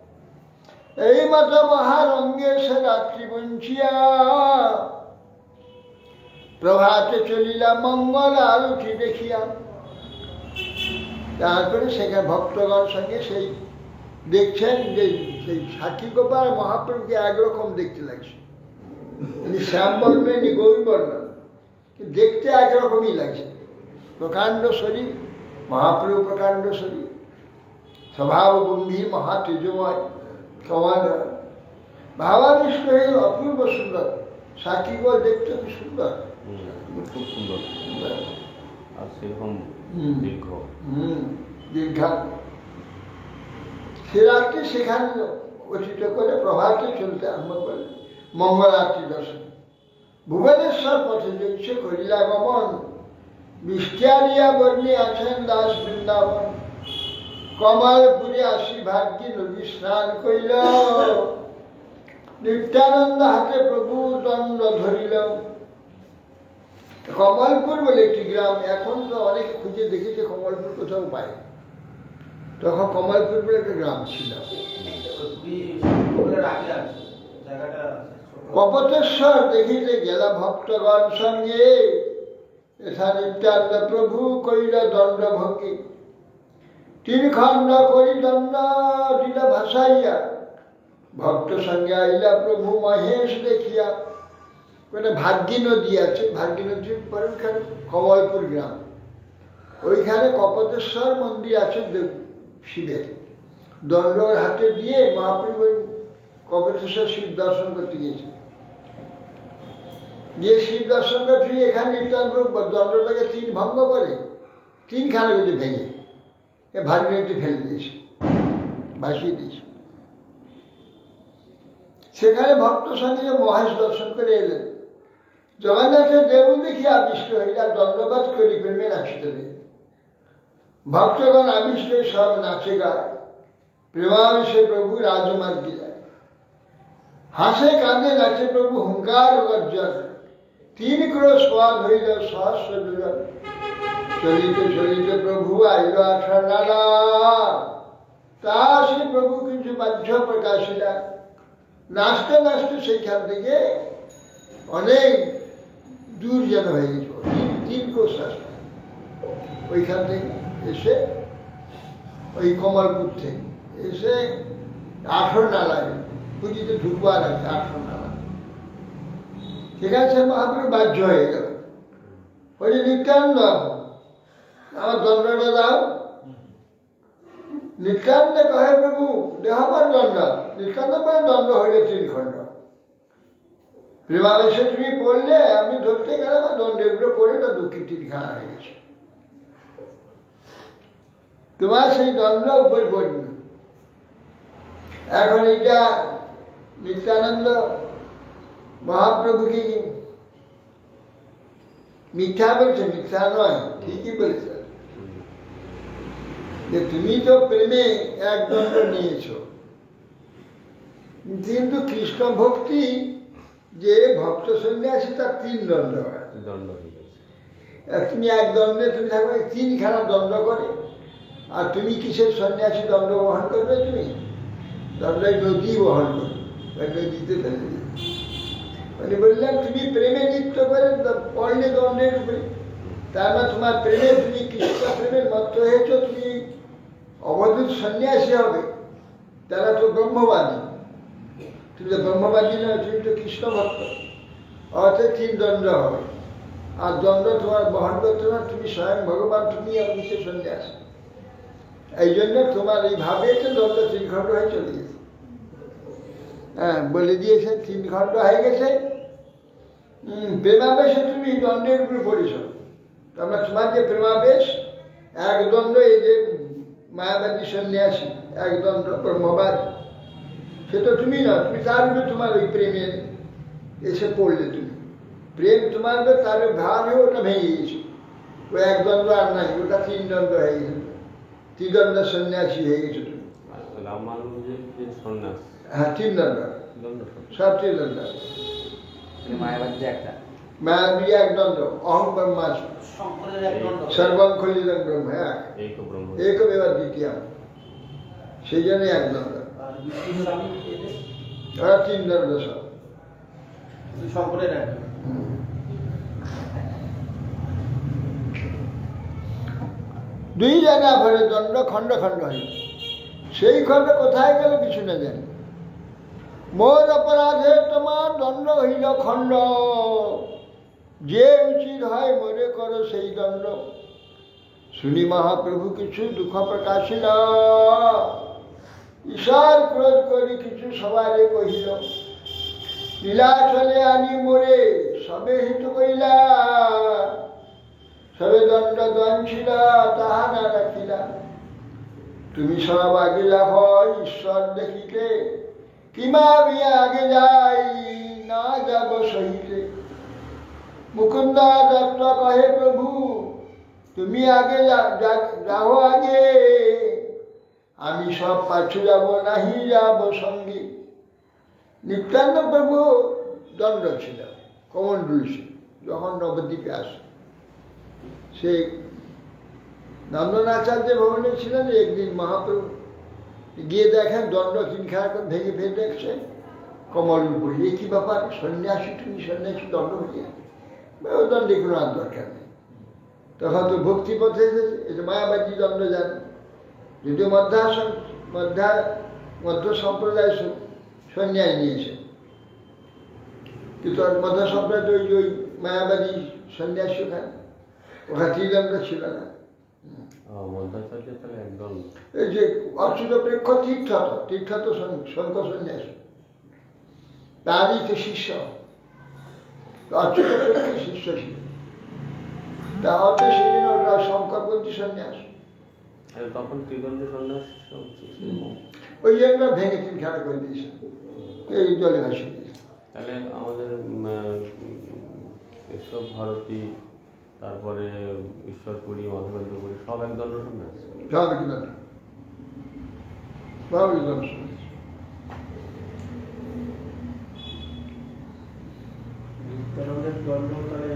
এই মতো মহারঙ্গে সে রাত্রি বঞ্চিয়া, প্রভাতে চলিলা মঙ্গল আরতি দেখিয়া। তারপরে সেখানে ভক্তগণ সঙ্গে সেই দেখছেন যে সেই সাক্ষী গোপাল মহাপ্রভুকে একরকম দেখতে লাগছে। ইনি শ্যামবর্ণ, ইনি গৌরবর্ণ, দেখতে একরকমই লাগছে। প্রকাণ্ড শরীর, মহাপ্রভু প্রকাণ্ড শরীর, স্বভাব গম্ভীর, মহা তেজময়, কমল ভাবাবিষ্ট হয়ে অপূর্ব সুন্দর। সাক্ষী গোপাল দেখতে খুব সুন্দর, খুব সুন্দর, আর সেরকম দীর্ঘ দীর্ঘা। সে রাত্রে সেখানে অতীত করে প্রভাতে চলতে আরম্ভ করলেন মঙ্গল আরতি দর্শন। ভুবনেশ্বর পথে জৈছে করিলা গমন, বিষ্টিয়ারিয়া বর্ণে আছেন দাস বৃন্দাবন। কমলপুরে আসি ভাগ্যে নদী স্নান করিল, নিত্যানন্দ হাতে প্রভু দণ্ড ধরিল। কমলপুর বলে একটি গ্রাম, এখন তো অনেক খুঁজে দেখেছে কমলপুর কোথাও পায়, তখন কমলপুর বলে একটা গ্রাম ছিল। কপটেশ্বর দেখিতে গেলা ভক্তগণ সঙ্গে, এথা নিত্যানন্দ প্রভু কইল দণ্ড ভঙ্গি। তিন খণ্ড করি দণ্ড দিল ভাসাইয়া, ভক্ত সঙ্গে আইলা প্রভু মহেশ দেখিয়া। মানে ভাগ্যী নদী আছে, ভাগ্যী নদীর পরে ওইখানে কমলপুর গ্রাম, ওইখানে কপটেশ্বর মন্দির আছে শিবের। দণ্ড হাতে দিয়ে মহাপ্রভু কপটেশ্বর শিব দর্শন করতে গিয়েছে। গিয়ে শিব দর্শন করতে এখানে নিত্যানন্দ দণ্ডটাকে তিন ভঙ্গ করে তিনখানা যদি ভেঙে ভাগ্যী নদী ফেলে দিয়েছে, ভাসিয়ে দিয়েছে। সেখানে ভক্ত সঙ্গে মহেশ দর্শন করে এলেন। জগন্নাথের দেব দেখি আবিষ্ট হইয়া দণ্ডবাদ করি প্রেমে নাচিতে। ভক্তগণ আবিষ্ট সব নাচে গায়, প্রেমাবিষে প্রভু রাজমার্গে যায়। হাসে কাঁদে নাচে প্রভু হুঙ্কার গর্জন, তিন ক্রোশ পদ হইল সহস্র দুজন। চলিতে চলিতে প্রভু আইল আঠা নালা, তা সে প্রভু কিছু বাহ্য প্রকাশিলা। নাচতে নাচতে সেইখান থেকে অনেক দূর যেন হয়ে গেছিল, তিন ক্রোশ রাস্তা। ওইখান থেকে এসে ওই কমলপুর থেকে এসে 18 নালায় পুঁজিতে ঢুকবার আছে, 18 নালা। ঠিক আছে, মহাপ্রভু বাহ্য হয়ে গেল। ওই নিত্যানন্দ আমার দণ্ডটা দাও। নিত্যানন্দ কহে প্রভু দেহ আমার দণ্ড। নিত্যানন্দ পরে দণ্ড হইলে 3 খণ্ড। প্রেমাবেশে তুমি পড়লে, আমি ধরতে গেলে আমার দণ্ডের উপরে পড়ে তো দুঃখী 3খানা হয়ে গেছে। তোমার সেই দণ্ড উপর পড়বে। এখন এটা নিত্যানন্দ মহাপ্রভুকে মিথ্যা বলছে, মিথ্যা নয়, ঠিকই বলেছে যে তুমি তো প্রেমে এক দণ্ড নিয়েছ, কিন্তু কৃষ্ণ ভক্তি যে ভক্ত সঙ্গে আছে তার 3 দণ্ড হয়। তুমি এক দণ্ডে তুমি থাকবে, 3খানা দণ্ড করে আর তুমি কিসের সন্ন্যাসী দণ্ড বহন করবে? তুমি দণ্ডই নদী বহন করবে, ওই নদীতে ফেলে দিবে। মানে বললাম তুমি প্রেমে লিপ্ত করে পড়লে দণ্ডের উপরে, তার মানে তোমার প্রেমে, তুমি কৃষ্ণ প্রেমের মত্ত হয়েছ, তুমি অবধূত সন্ন্যাসী হবে। তারা তো ব্রহ্মবাদী, তুমি তো ব্রহ্মবাদী নয়, তুমি তো কৃষ্ণ ভক্ত, অর্থাৎ 3 দণ্ড হবে। আর দণ্ড তোমার বহন করতে না, তুমি স্বয়ং ভগবান, তুমি অবশ্যই সন্ন্যাসী। এই জন্য তোমার এই ভাবে তো দণ্ড 3 খণ্ড হয়ে চলে গেছে। হ্যাঁ, বলে দিয়েছে 3 খণ্ড হয়ে গেছে। প্রেমাবেশে তুমি দণ্ডের উপরে পড়েছ। তোমরা তোমার যে প্রেমাবেশ, 1 দণ্ড, এই যে মায়াবাদী সন্ন্যাসী 1 দণ্ড ব্রহ্মবাদ, সে তো তুমি না, তুমি তার উপরে তোমার ওই প্রেমে এসে পড়লে। তুমি প্রেম তোমার উপরে, তার ভার হয়ে ওটা ভেঙে গেছে। ওই 1 দণ্ড আর নাই, ওটা 3 দণ্ড হয়ে গেছে, 3 দণ্ড সন্ন্যাসী হয়ে গেছে তুমি। রামানুজের যে সন্ন্যাস, হ্যাঁ 3 দণ্ড, সব 3 দণ্ড। মায়াবাদ যে একটা, মায়াবী 1 দণ্ড, অহং ব্রহ্মাস্মি শঙ্করের এক দণ্ড, সর্বং খলিদং ব্রহ্ম, একমেব দ্বিতীয়ম, সেই জন্য 1 দণ্ড। আর বিষ্ণুস্বামী ওরা 3 দণ্ড সব। শঙ্করের এক। দুই জায়গা ভরে দণ্ড খণ্ড খণ্ড হয়ে, সেই খণ্ড কোথায় গেল কিছু না জানি। মোর অপরাধে তোমার দণ্ড হইল খণ্ড, যে উচিত হয় মোরে করো সেই দণ্ড। শুনি মহাপ্রভু কিছু দুঃখ প্রকাশিল, ঈশ্বর ক্রোধ করি কিছু সবারে কহিল। নীলাচলে আনি মোরে সবে হিত কইলা, সবে দণ্ড দঞ্চিলা তাহা না রাখিলা। তুমি সব আগিলা হয় ঈশ্বর দেখিতে, কিমা বিয়া আগে যাই না যাব সহিতে। মুকুন্দা দত্ত কহে প্রভু তুমি আগে যাও আগে, আমি সব পাছু যাব নাহি যাব সঙ্গে। নিত্যানন্দ প্রভু দণ্ড ছিল, কমণ্ডল ছিল, যখন নবদ্বীপে আসে। সে নন্দনাচার্য ভবনে ছিলেন। একদিন মহাপ্রভু গিয়ে দেখেন দণ্ড 3 খানা ভেঙে ফেলে দেখছে কমণ্ডল পড়ে। এই কি ব্যাপার, সন্ন্যাসী তুমি সন্ন্যাসী দণ্ড হয়ে, ও দণ্ডে কোনো আর দরকার নেই। তখন তো ভক্তিপথে এসেছে, এটা মায়াবাদী দণ্ড জানে। যদিও মধ্য সম্প্রদায় সন্ন্যাস নিয়েছে, কিন্তু মধ্য সম্প্রদায় ওই মায়াবাদী সন্ন্যাসী ওখানে 3 দণ্ড ছিল না। এই যে অচ্যুত প্রেক্ষ তীর্থ শঙ্খ সন্ন্যাসী, তারই তো শিষ্য, অচ্যুত প্রেক্ষ শিষ্য ছিল। তা অত সেদিন ওরা শঙ্করপন্থী সন্ন্যাস, তখন ত্রিদণ্ড সন্ন্যাস ওই জন্য ভেঙে 3 খানা করে দিয়েছে, এই জলে ভাসিয়ে দিয়েছে। তাহলে আমাদের এসব ভারতী, তারপরে ঈশ্বরপুরী, মাধবেন্দ্রপুরী সব 1 দণ্ড সন্ন্যাস, সব 1 দণ্ড, সব 1 দণ্ড সন্ন্যাস। নিত্যানন্দের দণ্ড তাহলে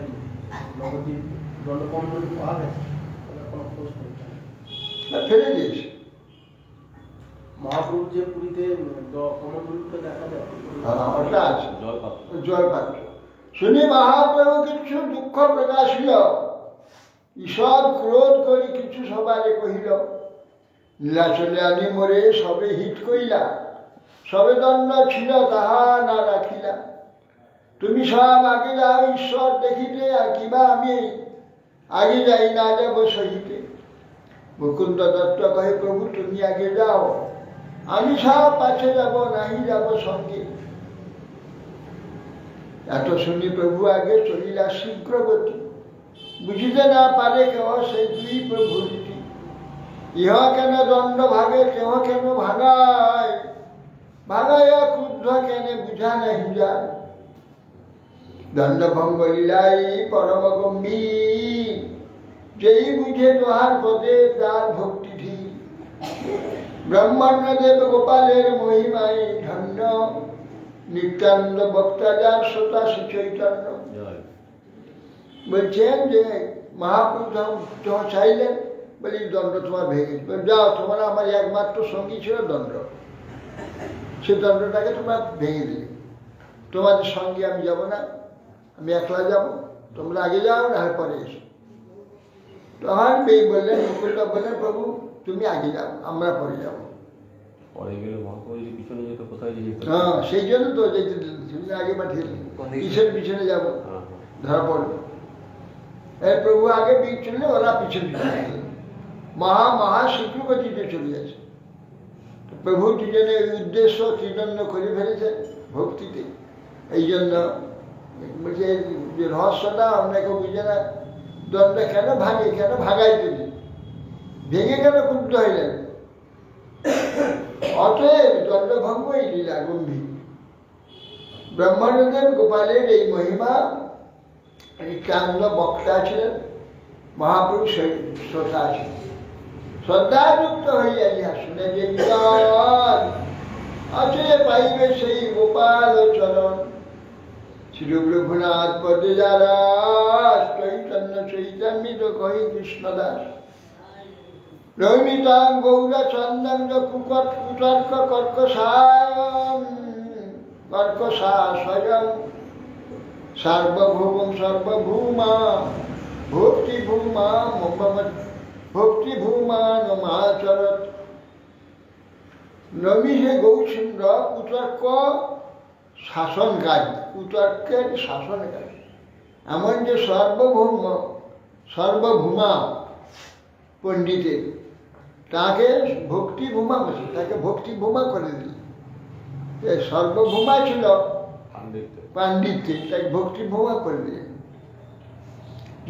নবদ্বীপ দণ্ড কমণ্ডল পাওয়া গেছে, কোনো খোঁজ নেই। ফেলে দিয়েছে। মহাপ্রভু যে পুরীতে কমণ্ডলকে দেখা যায়, ওটা আছে জলপাত্র। শুনি মহাপ্রভু কিছু দুঃখ প্রকাশিল, ঈশ্বর ক্রোধ করি কিছু সবারে কহিল। নীলাচলে আনি মোরে সবে হিত কইলা, সবে দণ্ড ছিল তাহা না রাখিলা। তুমি সব আগে যাও ঈশ্বর দেখিতে, আর কিবা আমি আগে যাই না যাব সহিতে। মুকুন্দ দত্ত কহে প্রভু তুমি আগে যাও, আমি সব পাছে যাব নাহি যাব সঙ্গে। এত শুনি প্রভু আগে চলিলা শীঘ্রগতি, বুঝিতে না পারে কেহ সেই 2 প্রভুর রীতি। ইহ কেন দণ্ড ভাগে কেহ কেন ভাগায়, ভাগাইয়া ক্রুদ্ধ কেন বুঝা নাহি যায়। দণ্ড ভঙ্গ লীলাই পরম গম্ভীর, যেই বুঝে তোহার পদে তার ভক্তি ধীর। ব্রহ্মাণ্ড দেব গোপালের মহিমায় ধন্য, নিত্যানন্দ বক্তা যার শ্রোতা চৈতন্য। বলছেন যে মহাপ্রভু যখন চাইলেন বলি দণ্ড তোমার ভেঙে যাও, তোমার আমার একমাত্র সঙ্গী ছিল দণ্ড, সে দণ্ডটাকে তোমরা ভেঙে দিলে, তোমাদের সঙ্গে আমি যাব না, আমি একলা যাব, তোমরা আগে যাও না হয় পরে এসো। তখন বললেন, মুকুলটা বললেন, প্রভু তুমি আগে যাও, আমরা পরে যাবো। পরে গেলে মহাপ্রভু যদি পিছনে যেত, কোথায় যে যেত? হ্যাঁ, সেই জন্য তো যেতে তুমি আগে পাঠিয়ে পিছনে পিছনে যাবো, ধরা পড়বে। প্রভু আগে চললে ওরা পিছনে পিছনে মহা শীঘ্রগতিতে চলে গেছে। প্রভু দুজনের উদ্দেশ্য ত্রিদণ্ড করে ফেলেছে ভক্তিতে। এই জন্য বলছে যে রহস্যটা আপনাকে বুঝে না, দণ্ড কেন ভাঙে, কেন ভাঙাই তুমি, ভেঙে কেন ক্রুদ্ধ হইলেন? অতএব দণ্ডভঙ্গই লীলা গম্ভীর। ব্রহ্মানন্দের গোপালের এই মহিমা চান্দ বক্তা ছিলেন, মহাপুরুষ শ্রোতা ছিলেন। শ্রদ্ধাযুক্ত হইয়া ইহা শুনে যে আছে পাইবে সেই গোপাল চরণ, শ্রী রঘুনাথ পদে যারা চৈতন্য চৈতন্যিত কহি কৃষ্ণদাস, রৌমিতাং গৌরা চন্দন কুতর্ক কর্কশা স্বয়ং সার্বভৌম সর্বভূমা ভক্তিভূমান মহাচরত। নবী হে গৌসুন্দ্র কুতর্ক শাসনকারী, কুতর্কের শাসনকারী, এমন যে সর্বভূমা পণ্ডিতের, তাকে ভক্তিভূমা বসে, তাকে ভক্তিভূমা করে দিল। সর্বভূমা ছিল পাণ্ডিত্যে, তাই ভক্তিভূমা করে দিল।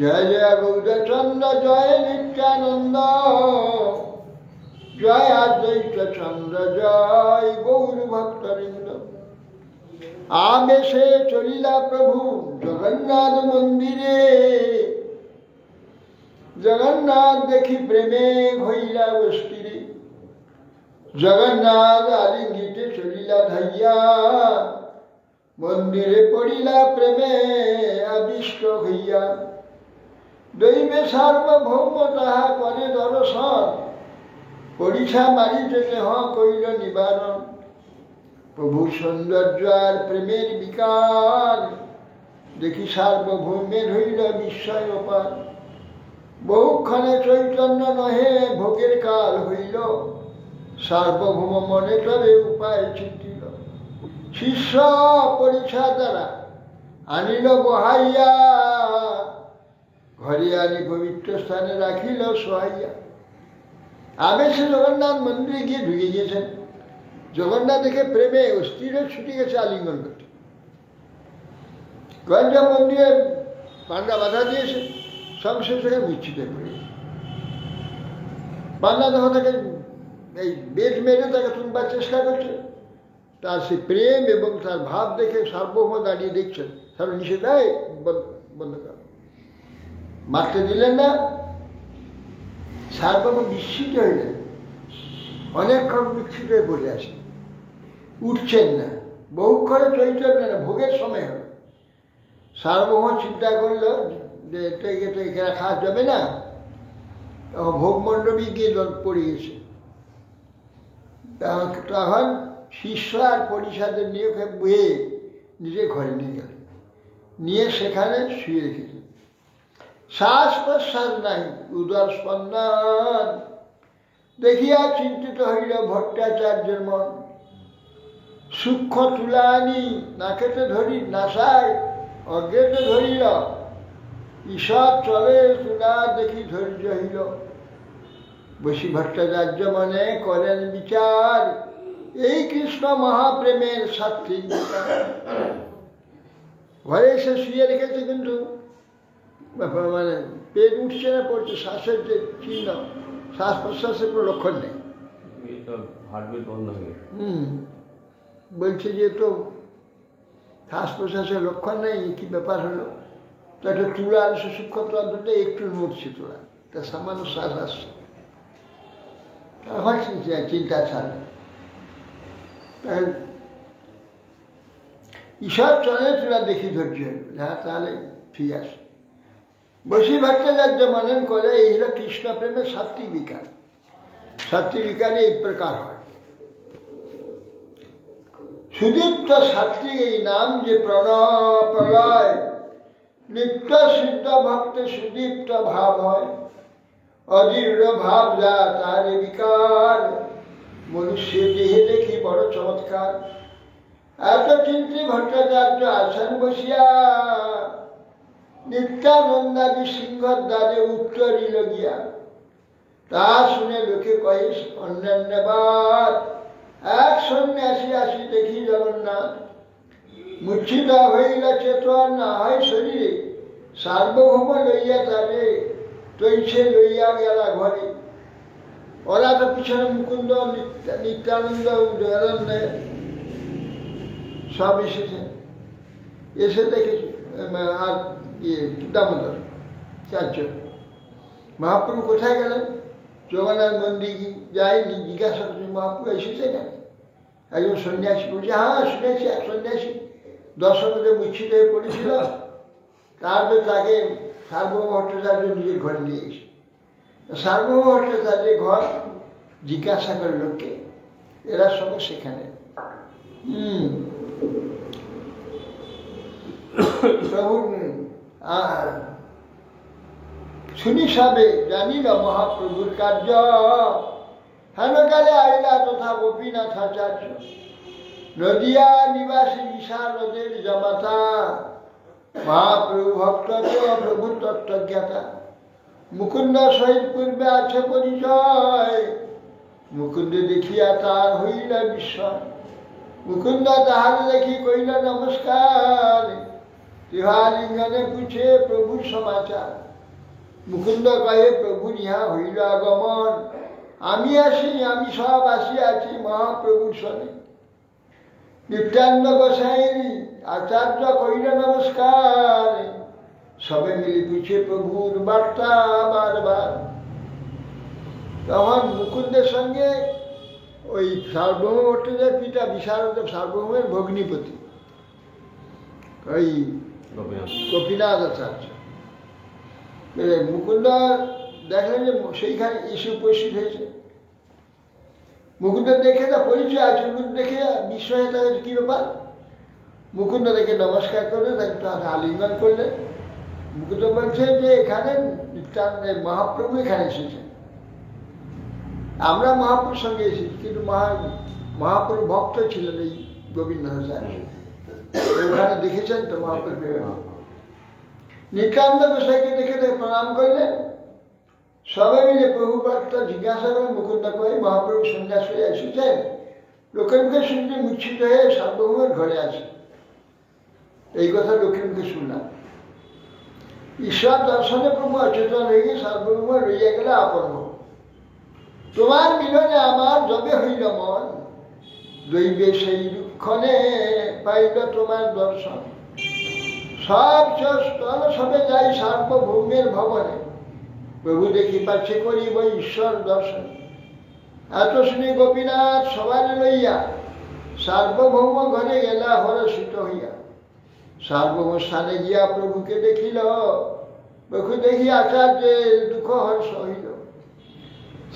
জয় জয় গৌরচন্দ্র, জয় নিত্যানন্দ, জয় অদ্বৈত চন্দ্র, জয় গৌর ভক্তবৃন্দ। আবেশে চলিলা প্রভু জগন্নাথ মন্দিরে, জগন্নাথ দেখি প্রেমে হইলা অস্থিরে, জগন্নাথ আলিঙ্গিতে চলিলা ধাইয়া, মন্দিরে পড়িলা প্রেমে আবিষ্ট হইয়া। দৈবে সার্বভৌম তাহা করে দর্শন, পরিছা মারিতে দেহ কইল নিবারণ। প্রভু সৌন্দর্য আর প্রেমের বিকার, দেখি সার্বভৌমের হইল বিস্ময় অপার। বহুক্ষণে চৈতন্য নহে ভোগের কাল হইল, সার্বভৌম মনে তবে উপায় চিন্তিল। শিষ্য পরিছা দ্বারা আনিল বহাইয়া, ঘরে আনি পবিত্র স্থানে রাখিল সোহাইয়া। আবেশে জগন্নাথ মন্দিরে গিয়ে ঢুকে গিয়েছেন। জগন্নাথ দেখে প্রেমে অস্থিরে ছুটে গেছে আলিঙ্গন করতে। গঞ্জা মন্দিরে পান্ডা বাধা দিয়েছে, সংশেষ থেকে বিচ্ছিত হয়ে পড়েছে। পান্ডা তখন তাকে এই বেদ মেরে তাকে তুলবার চেষ্টা করছে। তার সে প্রেম এবং তার ভাব দেখে সার্বভৌম দাঁড়িয়ে দেখছেন, তার নিষেধ বন্ধ কর, মারতে দিলেন না। সার্বভৌম বিস্মিত হইলেন, অনেকক্ষণ বিচ্ছিত হয়ে পড়ে আসেন, উঠছেন না। বহুক্ষণে চৈতন্য না, ভোগের সময় হল। সার্বভৌম চিন্তা করল যে এটাকে তো এখানে খাওয়া যাবে না, তখন ভোগ মণ্ডপে গিয়ে পড়ে গেছে। তখন শিষ্য আর পরিষদের নিয়ে বয়ে নিজে ঘরে নিয়ে গেল, নিয়ে সেখানে শুয়ে রেখেছে। শ্বাস প্রশ্বাস নাই, উদর স্পন্দন দেখিয়া চিন্তিত হইল ভট্টাচার্যের মন। সূক্ষ্ম তুলা আনি নাকেতে ধরি নাসায় অজ্ঞেতে ধরিল, ঈশ্বর চলে তুলা দেখি ধৈর্য হইল। বসি ভট্টাচার্য মনে করেন বিচার, এই কৃষ্ণ মহাপ্রেমের সাত্বিক বিচার। ঘরে এসে শুয়ে রেখেছে, কিন্তু মানে পেট উঠছে না, পড়ছে, শ্বাসের যে চিহ্ন, শ্বাস প্রশ্বাসের কোনো লক্ষণ নেই। বলছে যে তো শ্বাস প্রশ্বাসের লক্ষণ নেই, কি ব্যাপার হলো? তো একটা তুলা সে সূক্ষ্ম অন্তত একটু নড়ছে তুলা, তা সামান্য শ্বাস আসছে। তখন চিন্তা ছাড়ে, ঈশ্বর চলে তুলা দেখি ধৈর্য হলো, হ্যাঁ তাহলে ঠিক আছে। বশী ভট্টাচার্য মনন করে এই হলো কৃষ্ণ প্রেমের সাত্বিক বিকার। সাত্বিক বিকারে এই প্রকার হয়। সুদীপ্ত সাত্বিক এই নাম যে প্রলয়, নিত্য সিদ্ধ ভক্তে সুদীপ্ত ভাব হয়, অদৃঢ় ভাব যা তার বিকার, মনুষ্য দেহে দেখি বড় চমৎকার। এত চিন্তি ভট্টাচার্য আছেন বসিয়া, নিত্যানন্দাদি সিংহর দ্বারে উত্তরিল গিয়া। তা শুনে লোকে কহে অন্যান্যবার, এক সন্ন্যাসী আসি দেখি জগন্নাথ, মূর্ছিত হইল চেতন না হয় শরীরে, সার্বভৌম লইয়া তারে তৈছে লইয়া গেলা ঘরে। ওরা তো পিছনে মুকুন্দ, নিত্যানন্দ, সব এসেছে, এসে দেখেছে। আর দামোদর চারজন। মহাপ্রভু কোথায় গেলেন? জগন্নাথ মন্দির যায়নি, জিজ্ঞাসা করছে মহাপ্রভু এসেছে কেন? একজন সন্ন্যাসী বলছে, হ্যাঁ শুনেছি এক সন্ন্যাসী দর্শনতে মূর্ছিত হয়ে পড়েছিল, তারপরে তাকে সার্বভৌম ভট্টাচার্য নিজের ঘরে নিয়ে এসে। সার্বভৌম ভট্টাচার্যের ঘর জিজ্ঞাসা করে লোককে, এরা সবাই সেখানে। প্রভু শুনি সবে জানিল মহাপ্রভুর কার্য, হেনকালে আইলা তথা গোপীনাথ আচার্য, নদিয়া নিবাসী বিশারদের জমাতা, মহাপ্রভু ভক্ত প্রভু তত্ত্বজ্ঞাতা। মুকুন্দ সহিত পূর্বে আছে পরিচয়, মুকুন্দ দেখিয়া তার হইল বিস্ময়। মুকুন্দ তাহার দেখি কইল নমস্কার, তিহালিঙ্গনে পুছে প্রভুর সমাচার। মুকুন্দ কহে প্রভু ইহা হইল আগমন, আমি আসি, আমি সব আসিয়াছি মহাপ্রভুর সনে। নিত্যানন্দ গোসাই আচার্য কইল নমস্কার, সবে মিলে পুছে প্রভুর বার্তা বারবার। তখন মুকুন্দের সঙ্গে ওই সার্বভৌম ভট্টাচার্যের পিতা বিশারদ সার্বভৌমের ভগ্নিপতি ওই গোপীনাথ আচার্য, মুকুন্দ দেখলেন যে সেইখানে এসে উপস্থিত হয়েছে। মুকুন্দ দেখে তা পরিচয় আছে, মুকুন্দ দেখে বিস্ময় হয়ে কি ব্যাপার। মুকুন্দ দেখে নমস্কার করলে তাকে আলিঙ্গন করলেন। মুকুন্দ বলছে যে এখানে মহাপ্রভু এখানে এসেছেন, আমরা মহাপ্রভুর সঙ্গে এসেছি, কিন্তু মহাপ্রভু ভক্ত ছিলেন এই গোবিন্দচার্য, ওখানে দেখেছেন তো মহাপ্রভু। নিত্যানন্দ গোসাইকে দেখে প্রণাম করলেন। সবাই মিলে প্রভু বার্তা জিজ্ঞাসা করে মুকুন্দ কয়ে মহাপ্রভু সন্ন্যাস হয়ে এসেছেন, লোকের মুখে শুনতে মূর্ছিত হয়ে সার্বভৌমের ঘরে আছে। এই কথা লোকের মুখে শুনলাম। ঈশ্বর দর্শনে প্রভু অচেতন হয়ে গিয়ে সার্বভৌম রইয়া গেলে আপন। তোমার মিলনে আমার যবে হইল মন, দৈবে সেই দুঃখনে পাইল তোমার দর্শন। সব স্থল সবে যাই সার্বভৌমের ভবনে, প্রভু দেখি পাচ্ছে করিব ঈশ্বর দর্শন। এত শুনি গোপীনাথ সবার লইয়া, সার্বভৌম ঘরে গেলা হরষিত হইয়া। সার্বভৌম স্থানে গিয়া প্রভুকে দেখিল, প্রভু দেখি আচার্যের দুঃখ হর্ষ হইল।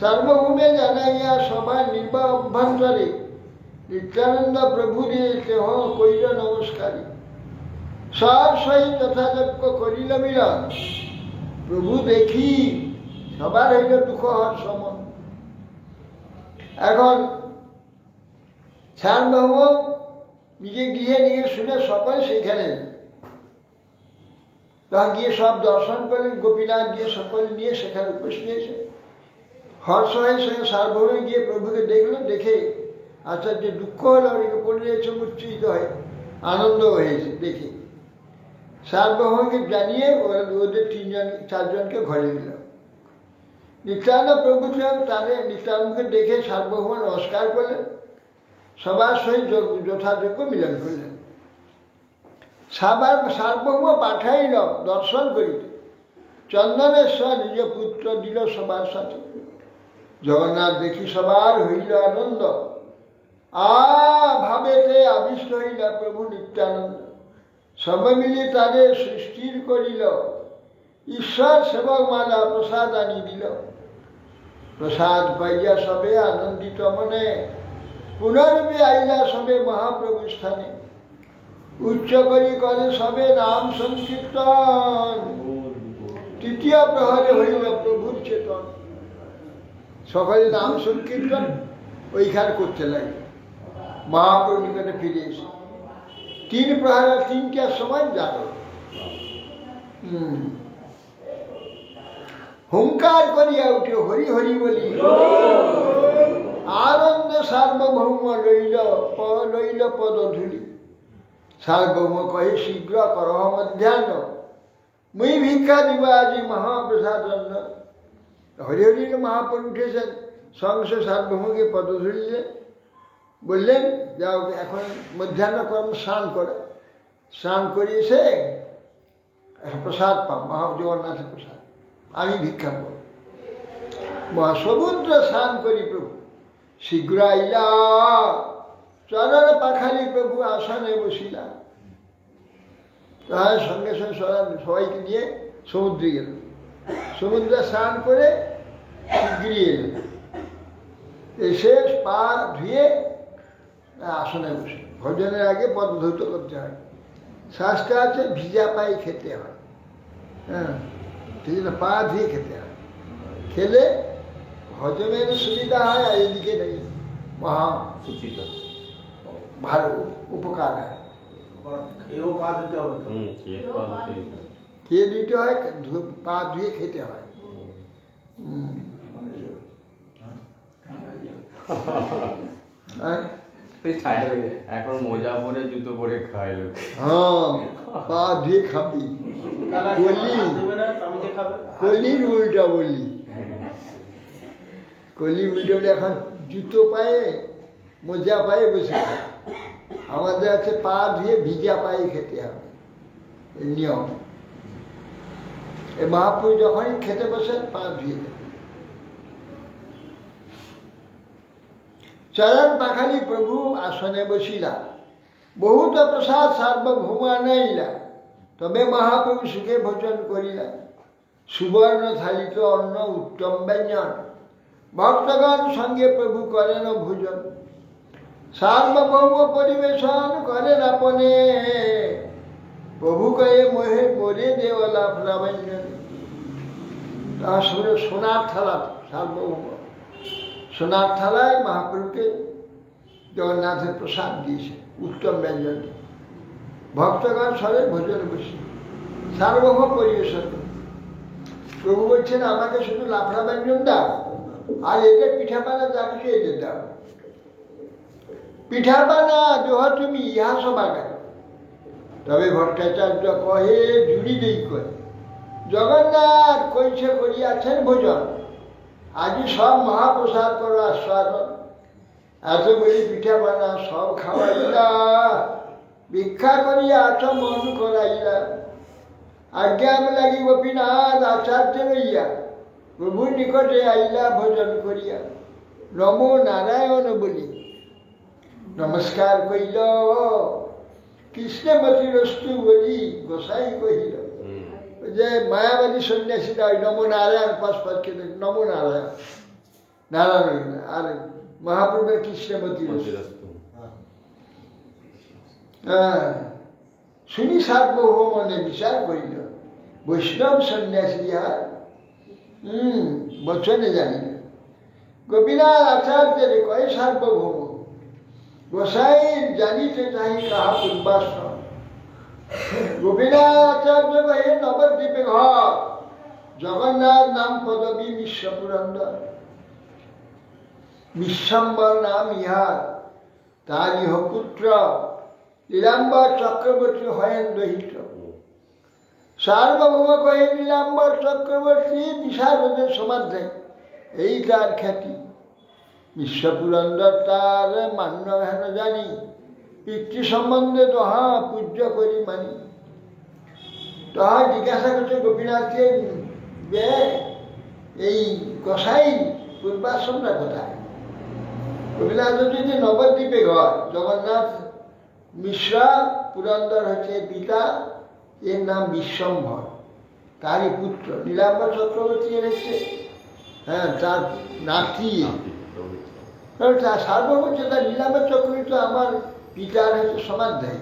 সার্বভৌমে জানাইয়া সবার নির্বাহ অভ্যন্তরে, নিত্যানন্দ প্রভুরে কেহ কইল নমস্কারী। সব সহিত যথাযোগ্য করিল মিলন, প্রভু দেখি সবার হইল দুঃখ হর্ষ মন। এখন সার্বভৌম নিজে গিয়ে নিয়ে শুনে সকলে সেইখানে তখন গিয়ে সব দর্শন করলেন। গোপীনাথ গিয়ে সকলে নিয়ে সেখানে উপস্থিত হয়েছে। হর্ষ হয়ে সঙ্গে সার্বভৌমে গিয়ে প্রভুকে দেখলো, দেখে আচার্য দুঃখ হলো, পড়ে রয়েছে মূর্ছিত হয়ে, আনন্দ হয়েছে দেখে। সার্বভৌমকে জানিয়ে ওদের চারজনকে ঘরে দিল। নিত্যানন্দ প্রভু তাদের নিত্যানন্দকে দেখে সার্বভৌম নমস্কার করলেন, সবার সহিত যথাযোগ্য মিলন করলেন। সার্বভৌম পাঠাইল দর্শন করিতে, চন্দনেশ্বর নিজ পুত্র দিল সবার সাথে। জগন্নাথ দেখি সবার হইল আনন্দ, ভাবেতে আবিষ্ট হইল প্রভু নিত্যানন্দ। সব মিলে তাদের সৃষ্টির করিল, ঈশ্বর সেবক মালা প্রসাদ আনি দিল। প্রসাদ পাইয়া সবে আনন্দিত মনে পুনর্বে আইলা সবে মহাপ্রভু স্থানে। উচ্চ করি করে সবে নাম সংকীর্তন। তৃতীয় প্রহরে হইল প্রভুর চেতন। সকলে নাম সংকীর্তন ওইখানে করতে লাগে। মহাপ্রভু নিকটে ফিরে এসে 3 প্রহরে 3টার সময় যাবে। হুঙ্কার করিয়া উঠে হরি হরি বলি আনন্দ সার্বভৌম লইল পদধূলি। সার্বভৌম কহে শীঘ্র করহ মধ্যাহ্ন, মুই ভিক্ষা দিব আজি মহাপ্রসাদ অন্ন। হরি হরি মহাপ্রভু উঠেছেন, সংস সার্বভৌমকে পদধূলি বললেন যাও এখন মধ্যাহ্ন কর্ম স্নান করে, স্নান করে এসে প্রসাদ পাও, জগন্নাথের প্রসাদ, আমি ভিক্ষা করব। মহাসমুদ্র স্নান করি প্রভু শীঘ্র আইলা, চরণ পাখালি প্রভু আসনে বসিলা। তার সঙ্গে সঙ্গে সবাইকে নিয়ে সমুদ্রে গেল, সমুদ্রে স্নান করে শীঘ্রই এলেন। এসে পা ধুয়ে আসনে বসে, ভোজনের আগে পদধৌত করতে হয়। শাস্ত্র আছে ভিজা পায়ে খেতে হয়, হ্যাঁ, সেই জন্য পা ধুয়ে খেতে হয়। খেলে হজমের সুবিধা হয়, আর এদিকে নেই মহা সুচিত ভালো উপকার হয়। এও পা দিতে হবে। খেয়ে দিতে হয়, পা ধুয়ে খেতে হয়। এখন মোজা পরে জুতো পরে খায় লোক। হ্যাঁ, পা ধুয়ে খাবি। কলির উল্টা বললি, কলি উল্টা বলে এখন জুতো পায়ে মোজা পায়ে বসে খায়। আমাদের আছে পা ধুয়ে ভিজা পায়ে খেতে হবে, এই নিয়ম। এই মহাপুরুষ যখনই খেতে বসেন পা ধুয়ে দেন। চরণ পাখালি প্রভু আসনে বসিলা, বহুত প্রসাদ সার্বভৌম আনাইলা। তবে মহাপ্রভু সুখে ভোজন করিলা, সুবর্ণ থালিত অন্ন উত্তম ব্যঞ্জন। ভক্তগণ সঙ্গে প্রভু করেন ভোজন, সার্বভৌম পরিবেশন করেন আপনে। প্রভু কয়ে মোহে মোরে দেওয়ালা প্রাবঞ্জন। তার সঙ্গে সোনার থালা, সার্বভৌম সোনার থালায় মহাপ্রভুকে জগন্নাথের প্রসাদ দিয়েছে, উত্তম ব্যঞ্জন। ভক্তগণ সরে ভোজনে বসে সার্বভৌম পরিবেশন। প্রভু বলছেন আমাকে শুধু লাফড়া ব্যঞ্জন দাও, আর এদের পিঠাপানা যা কিছু এদের দাও। পিঠাপানা দোহ তুমি ইহা সভা কেন। তবে ভট্টাচার্য কহে জুড়ি দেই করে, জগন্নাথ কইছে করিয়াছেন ভোজন, আজি সব মহাপ্রসাদ করো আস্বাদন। এত বলি পিঠাপানা সব খাওয়াইলা, ভিক্ষা করিয়া আচ মন করাইলা। আজ্ঞা লাগি গোপীনাথ আচার্য লইয়া, প্রভুর নিকটে আইলা ভোজন করিয়া। নমো নারায়ণ বলি নমস্কার কইল, কৃষ্ণমতিরস্তু বলি গোসাই কহিল। যে মায়াবাদী সন্ন্যাসীরা ওই নমো নারায়ণ পাশ খেতে নমো নারায়ণ, নারায়ণ। আর মহাপ্রভুর কৃষ্ণমতিরস্তু। হ্যাঁ, শুনি সার্বভৌম মনে বিচার করিল, বৈষ্ণব সন্ন্যাসী আর বচনে জানিল। গোপীনাথ আচার্যের কয় সার্বভৌম, গোসাইর জানিতে চাহি কাহা পূর্বাশ্রম। গোপীনাথ আচার্য কহে নবদ্বীপে ঘর, জগন্নাথ নাম পদবী বিশ্বপুরন্দর। বিশ্বম্বর নাম ইহার, তার ইহ পুত্র নীলাম্বর চক্রবর্তী হয়েন দহিত। সার্বভৌম কহে নীলাম্বর চক্রবর্তী বিশারদের সমাধ্যায়, এই তার খ্যাতি। বিশ্বপুরন্দর তার মান্য হেন জানি, পিতৃ সম্বন্ধে তহা পূজ্য করি মানি। তহা জিজ্ঞাসা করছে গোপীনাথকে যে এই গোসাই পূর্বাশ্রমটা কোথায়। গোপীনাথ যদি নবদ্বীপে ঘর, জগন্নাথ মিশ্রা পুরন্দর হচ্ছে পিতা, এর নাম বিশ্বম্ভর। তারই পুত্র নীলাম্বর চক্রবর্তী এনেছে, হ্যাঁ, তার নাতি। কারণ তার সার্বভৌম হচ্ছে তার নীলাম্বর চক্রবর্তী তো আমার পিতার হচ্ছে সমাধ্যায়ী,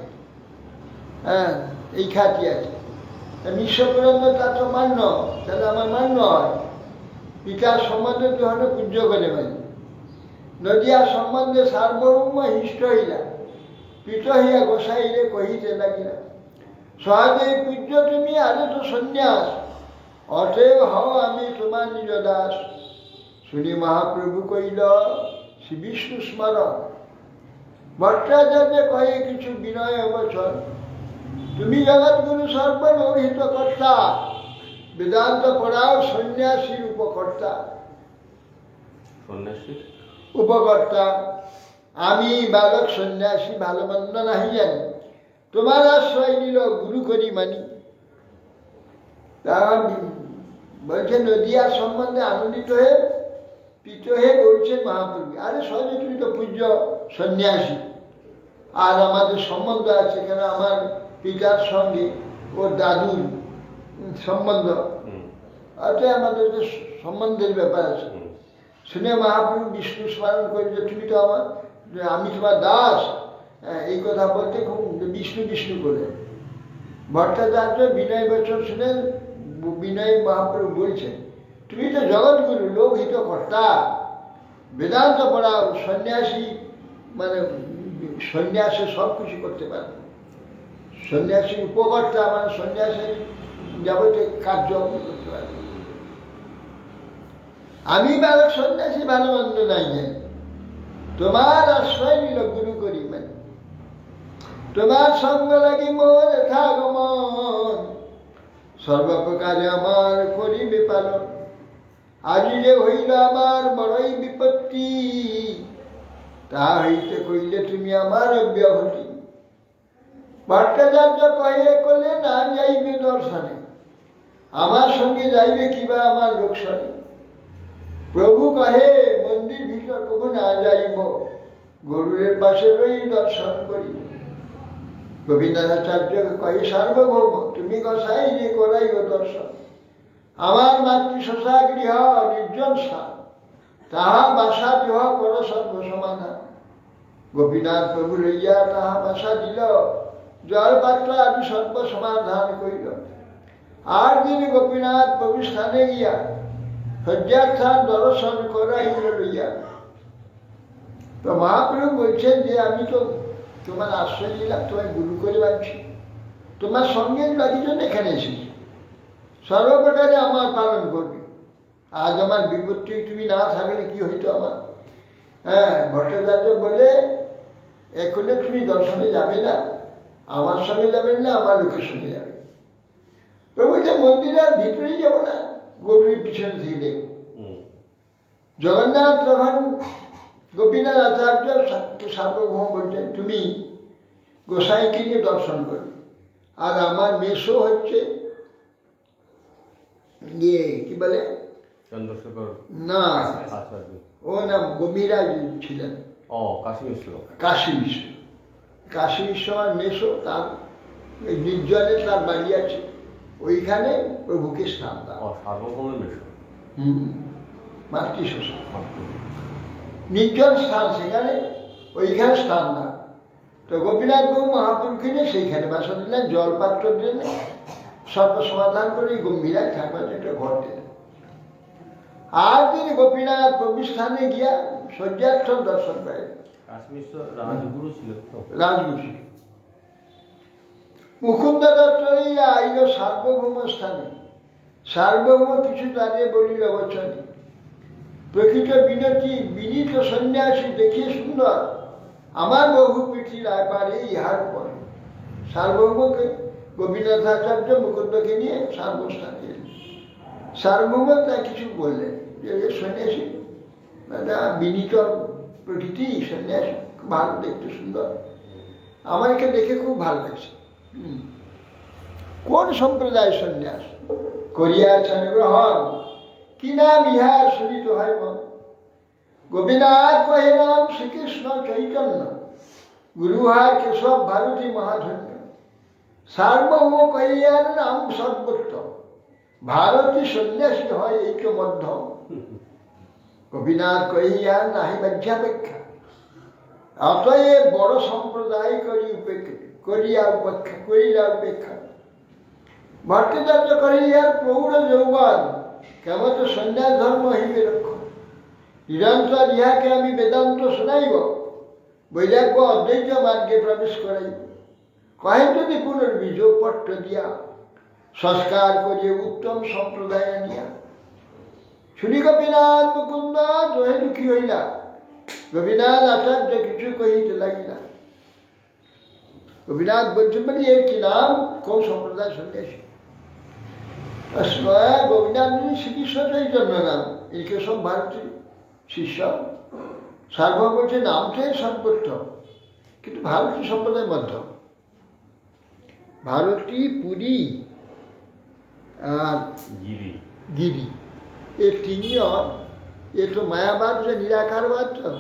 হ্যাঁ, এই খ্যাতি আছে। নিঃস্বপুরন্দ তার তো মান্য, তাহলে আমার মান্য হয়। পিতার সম্বন্ধে তো হলো পূজ্য করে মানে নদিয়া সম্বন্ধে সার্বভৌম হিষ্ট হইলা, পিত হইয়া গোসাইলে কহিতে লাগিলা, সহজেই পূজ্য তুমি, আরে তো সন্ন্যাস, অতএব হও আমি তোমার নিজ দাস। শুনি মহাপ্রভু কইল শ্রী বিষ্ণু স্মরণ, ভট্টাচার্য কহে কিছু বিনয় বচন, তুমি জগৎগুরু সর্বলোহিত কর্তা, বেদান্ত পড়াও সন্ন্যাসীর উপকর্তা। সন্ন্যাসী উপকর্তা আমি বালক সন্ন্যাসী, ভালো মন্দ নাহি জানি, তোমার আশ্রয় নিল গুরু করি মানি। তারা বলছে নদিয়ার সম্বন্ধে আনন্দিত হয়ে পিত হয়ে বলছেন মহাপ্রভু, আরে সহজে তুমি তো পূজ্য সন্ন্যাসী, আর আমাদের সম্বন্ধ আছে, কেন আমার পিতার সঙ্গে ওর দাদুর সম্বন্ধ, অতএব আমাদের যে সম্বন্ধের ব্যাপার আছে। শুনে মহাপ্রভু বিষ্ণু স্মরণ করে যে তুমি তো আমার, আমি তোমার দাস, এই কথা বলতে খুব বিষ্ণু বিষ্ণু করে। ভট্টাচার্য বিনয় বচন শুনে বিনয় মহাপ্রভু বলছেন, তুমি তো জগৎগুরু, লোকহিত কর্তা, বেদান্ত পড়াও সন্ন্যাসী, মানে সন্ন্যাসে সব কিছু করতে পারে। সন্ন্যাসীর উপকর্তা মানে সন্ন্যাসের যাবতীয় কার্য করতে পারে। আমি বালক সন্ন্যাসী, ভালো মন্দ নাই জানি, তোমার আশ্রয় নিল গুরু করি মানে, তোমার সঙ্গ লাগি মোর যথাগমন, সর্বপ্রকারে আমার করিবে পালন। আজি যে হইল আমার বড়ই বিপত্তি, তা হইতে কইলে তুমি আমার অব্যাহতি। ভট্টাচার্য কহে করলে না যাইবে দর্শনে, আমার সঙ্গে যাইবে কিবা আমার লোকসানে। প্রভু কহে মন্দির ভিতর কবু না যাইব, গরুরের পাশে রই দর্শন করিব। গোবিন্দাচার্য কহে সার্বভৌম, তুমি গোসাই যে করাইব দর্শন। আমার মাতৃশোষা গৃহ নির্জন স্থান, তাহা বাসা গৃহ কর সর্বসমাধান। গোপীনাথ প্রভু লইয়া তাহা বাসা দিল, জল পাত্র আদি সর্বসমাধান করিল। আর দিন গোপীনাথ প্রভু স্থানে গিয়া শয্যাস্থান দর্শন করাইল লইয়া। তো মহাপ্রভু বলছেন যে আমি তো তোমার আশ্রয় নিলাম, তোমার গুরু করে বাঁধছি, তোমার সঙ্গে লাগি জন্য এখানে এসেছি, সর্বপ্রকারে আমার পালন করবে। আজ আমার বিপত্তি, তুমি না থাকলে কি হইতো আমার। হ্যাঁ, ভট্টাচার্য বলে এখনো তুমি দর্শনে যাবে না, আমার সঙ্গে যাবেন না, আমার লোকের সঙ্গে যাবে। প্রভু যে মন্দিরে আর ভিতরেই যাবো না, গরুর পিছনে থেকে দেখব। জগন্নাথ প্রধান গোপীনাথ আচার্য সার্বভৌম বলছেন, তুমি গোসাইকে নিয়ে দর্শন করবে। আর আমার মেসো হচ্ছে ইয়ে কি বলে চন্দ্রশেখর না, আচার্য, ও না গম্ভীরা ছিলেন, কাশী মিশ্র। কাশী মিশ্র। কাশী মিশ্র আমার মেসো, তার নির্জনে তার বাড়ি আছে, ওইখানে প্রভুকে স্নান দাও। সার্বভৌমের মিশ্র। মাতৃশোষা নির্জন স্থান, সেখানে ওইখানে স্থান দাও। তো গোপীনাথ বাবু মহাপুরুষকে নিয়ে সেইখানে বাসা দিলেন, জলপাত্র দিলেন, সর্বসমাধান করে গম্ভীরায় থাকবার একটা ঘর দিলেন। আর তিনি গোপীনাথ প্রভু স্থানে গিয়া শয্যার্থ দর্শন করেন। রাজগুরু ছিল, রাজগুরু মুকুন্দ দত্ত আইল সার্বভৌম স্থানে, সার্বভৌম কিছু দাঁড়িয়ে বলিল বচনে, প্রকৃত বিনতি বিনীত সন্ন্যাসী দেখিয়ে সুন্দর, আমার বহু পৃথিবীর আপারে ইহার পরে। সার্বভৌমকে গোপীনাথ আচার্য মুকুন্দকে নিয়ে সার্বস্থানে এলেন। সার্বভৌম তা কিছু বললেন যে সন্ন্যাসী দাদা বিনীত প্রকৃতি, সন্ন্যাসী খুব ভালো, দেখতে সুন্দর, আমার একে দেখে খুব ভালো লাগছে। কোন সম্প্রদায় সন্ন্যাস করিয়াছেন গ্রহণ, কি নাম ইহার শুনিত হয় মন। গোপীনাথ কহে নাম শ্রীকৃষ্ণ চৈতন্য, গুরুহার কেশব ভারতী মহাধন্য। সার্বভৌম কহিয়ার নাম সর্বোত্তম, ভারতী সন্ন্যাসী হয় ঐক্যবদ্ধ, গোপীনাথ কহিয়া নাহি বাহ্যাপেক্ষা। অতএব বড় সম্প্রদায় করিয়া উপেক্ষা। ভট্টাচার্য কহিয়ার প্রৌঢ় যৌবন কেমন তো সন্ন্যাস ধর্ম হইবে লক্ষ্য। নিরন্তর ইহাকে আমি বেদান্ত শোনাইব, বৈরাগ্য অদ্বৈত মার্গে প্রবেশ করাইব। কহে যদি পুনর্বিযোগ পট্ট দিয়া, সংস্কার করিয়ে উত্তম সম্প্রদায় আনিয়া। শুনি গোপীনাথ মুকুন্দ দোহে দুঃখী হইলা, গোপীনাথ আচার্য কিছু কহিতে লাগিলা। গোপীনাথ বলছেন মানে এর কি নাম, কোন সম্প্রদায় সন্ন্যাসী? গোপীনাথ শ্রীকৃষ্ণ চৈতন্য নাম, একে সব ভারতীয় শিষ্য। সার্বভৌম বলছে নামটাই সর্বোত্তম, কিন্তু ভারতীয় সম্প্রদায় মধ্যম। ভারতী, পুরী আর গিরি, এই তিনজন এ তো মায়াবাদ, যে নিরাকারবাদ, তো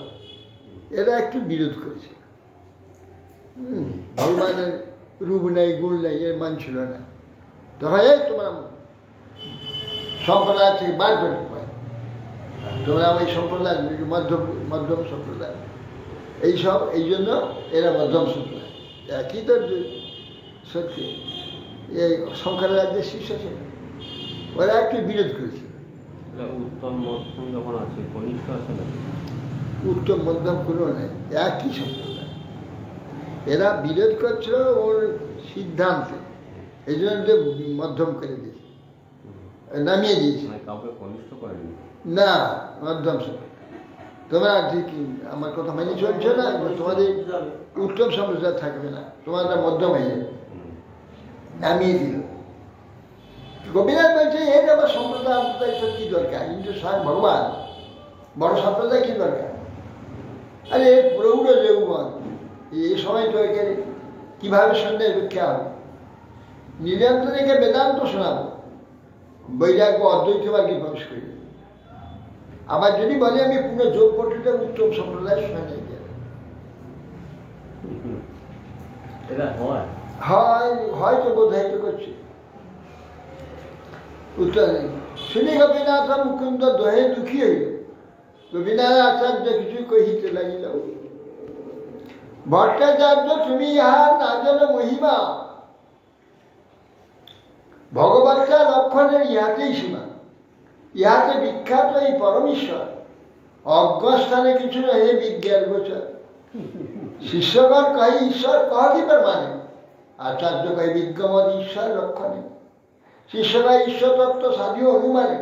এরা একটু বিরোধ করেছে। ভগবানের রূপ নেই, গুণ নেই, এর মান ছিল না। তখন এই তোমরা সম্প্রদায় থেকে বার করে পায়, তোমরা ওই সম্প্রদায় মধ্যম সম্প্রদায়, এইসব এই জন্য এরা মধ্যম সম্প্রদায়। একই তো সত্যি এই শঙ্কর রাজ্যের শিষ্য ছিল, ওরা একটু বিরোধ করেছিল। উত্তম মধ্যম যখন আছে, কনিষ্ঠ আছে না? উত্তম মধ্যম কোনো নেই, একই সম্প্রদায়। এরা বিরোধ করছিল ওর সিদ্ধান্তে, এই জন্য মধ্যম করে দিয়েছে, নামিয়ে দিয়েছে। কাউকে কনিষ্ঠ করেনি না, মধ্যম সম্প্রদায়। তোমরা ঠিক আমার কথা মেনে চলছো না, তোমাদের উত্তম সম্প্রদায় থাকবে না, তোমাদের মধ্যম হয়ে যাবে, নামিয়ে দিল। গোপীনাথ বলছে এর আবার সম্প্রদায় কি দরকার, কিন্তু স্বয়ং ভগবান, বড় সম্প্রদায় কি দরকার? আরে প্রৌঢ় যৌবন, এই সময় তো এখানে কিভাবে সন্ন্যাস রক্ষা হবে? নিরন্তরকে বেদান্ত শোনাবো, বৈরাগ্য অদ্বৈত মার্গে প্রবেশ করি। আবার যদি বলে আমি পুরো যোগ পট্টিটা উত্তম সম্প্রদায় শোনা নিয়ে গেল, হয়তো বোধায়িত করছে। উত্তর শুনি গোপীনাথ মুকুন্দ দোহে দুঃখী হইল, গোপীনাথ আচার্য কিছু কহিতে লাগিল। ভট্টাচার্য তুমি ইহার না জানো মহিমা, ভগবৎটা লক্ষণের ইহাতেই সীমা। ইহাতে বিখ্যাত এই পরমেশ্বর, অজ্ঞস্থানে কিছু নহে বিজ্ঞান গোচর। শিষ্যগণ কহি ঈশ্বর কহিবার মানে, আচার্য কহি বিজ্ঞমত ঈশ্বর লক্ষণে। শিষ্যরা ঈশ্বর তত্ত্ব সাধিও অনুমানে,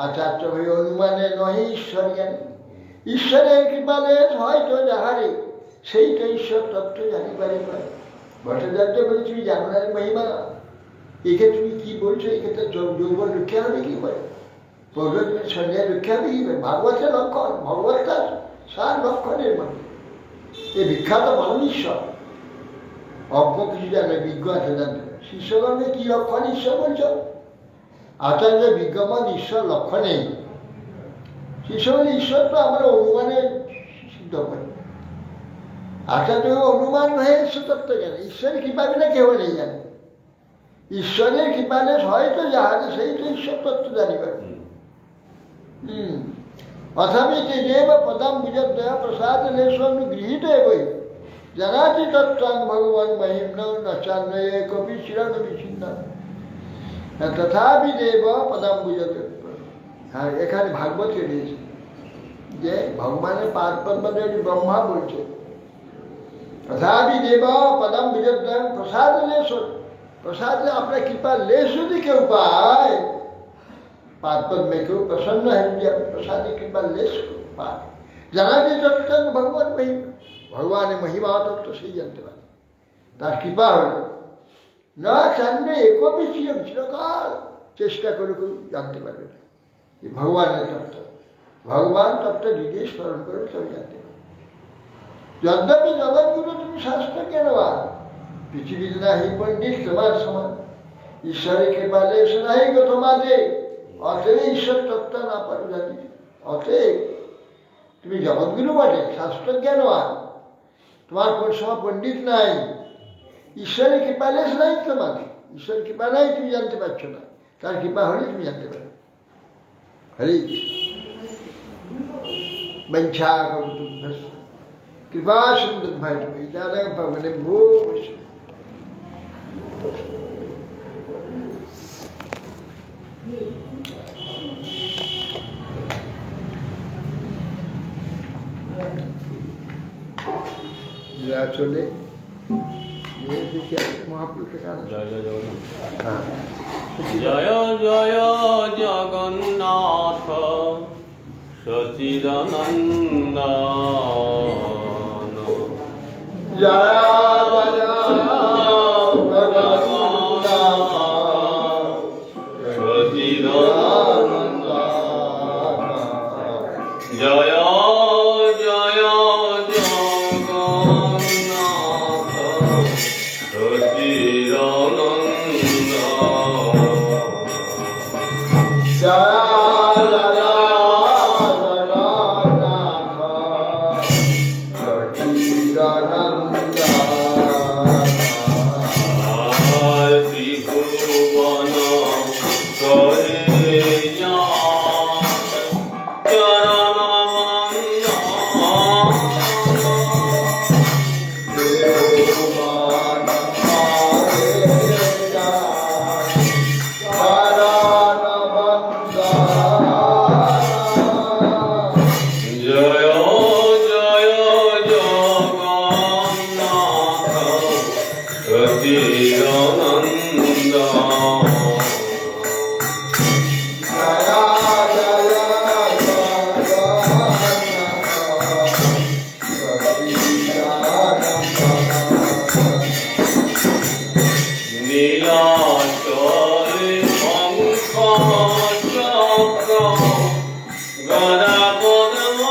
আচার্য কহি অনুমানে নহে ঈশ্বর জ্ঞানে। ঈশ্বরের কৃপালে হয়তো যাহারে, সেই তো ঈশ্বর তত্ত্ব জানিবারে পারে। ভট্টাচার্য বলে তুমি জানো না মহিমা, একে তুমি কি বলছো? একে তো যৌবন রক্ষা হবে কি করে? পৌরোহিত সন্ধ্যায় রক্ষা হবে কি করে? ভাগবতের লক্ষণ, ভগবতটা সার লক্ষণের মধ্যে এ বিখ্যাত পরমেশ্বর। অজ্ঞ কিছু জানে, বিজ্ঞ আছে জানতে। শিষ্যগণকে কি লক্ষণ ঈশ্বর বলছ? আচার্য বিজ্ঞমান ঈশ্বর লক্ষণ নেই। শিষ্যগণ ঈশ্বর তো আমরা অনুমানে সিদ্ধ করি। আচার্য অনুমান হয়ে ঈশ্বর তত্ত্ব জানে, ঈশ্বরের কৃপা বিনা কেউ নেই জানে। ঈশ্বরের কৃপালে হয়তো যাহারে সেই তো ঈশ্বর তত্ত্ব জানিবার। অথাপি দেব পদাম বিজয় দয়া প্রসাদ লেশনুগৃহীত বই জানাতি তত্ত্বাং ভগবান মহিম্ন নচান্নয়ে কবি চিরণ বিচ্ছিন্ন। তথাপি দেব পদাম বিজয়। হ্যাঁ, এখানে ভাগবত রয়েছে যে ভগবানের পার্বত ব্রহ্মা বলছে তথাপি দেব পদাম বিজয় প্রসাদ লেশ। প্রসাদে আপনার কৃপা লেশ যদি কেউ পায়, পার্বত में কেউ প্রসন্ন है যে প্রসাদে কৃপা লেশ পায়। জানাতে তত্ত্ব ভগবান মহিমা, ভগবানের মহিমা তত্ত্ব সেই জানতে পারে, তার কৃপা হল না জানলে একবি চিরকাল চেষ্টা করে কেউ জানতে পারবে না ভগবানের তত্ত্ব। ভগবান তত্ত্ব নিজে স্মরণ করে তবে জানতে পারবে। যদ্যপি জগৎগুলো তুমি শাস্ত্র কেন আর পৃথিবীতে নাহি পণ্ডিত তোমার সমান, ঈশ্বরের কৃপা লেশ নাহি গো তোমাদের, অতএব ঈশ্বর তত্ত্ব না পারো জানি। অতএব তুমি জগৎগুরু বটে, শাস্ত্র জ্ঞানবান, তোমার কোন সময় পণ্ডিত নাই, ঈশ্বরের কৃপা লেশ নাই তোমাকে, ঈশ্বরের কৃপা নাই, তুমি জানতে পারছো না। তার কৃপা হলেই তুমি জানতে পারবে। হরে বঞ্ছা কৃপা সুন্দর ভাই মানে ভূ চলে মহাপুরুষের জয় জয় জগন্নাথ। হ্যাঁ জয় জয় জগন্নাথ সচিদানন্দ জয় সচিদানন্দ জয় জয় জগন্নাথ সচিদানন্দ ত্রিভুবন করে জয় জয় জগন্নাথ সচিদানন্দ নীলাচলে শঙ্খ চক্র গদা পদ্ম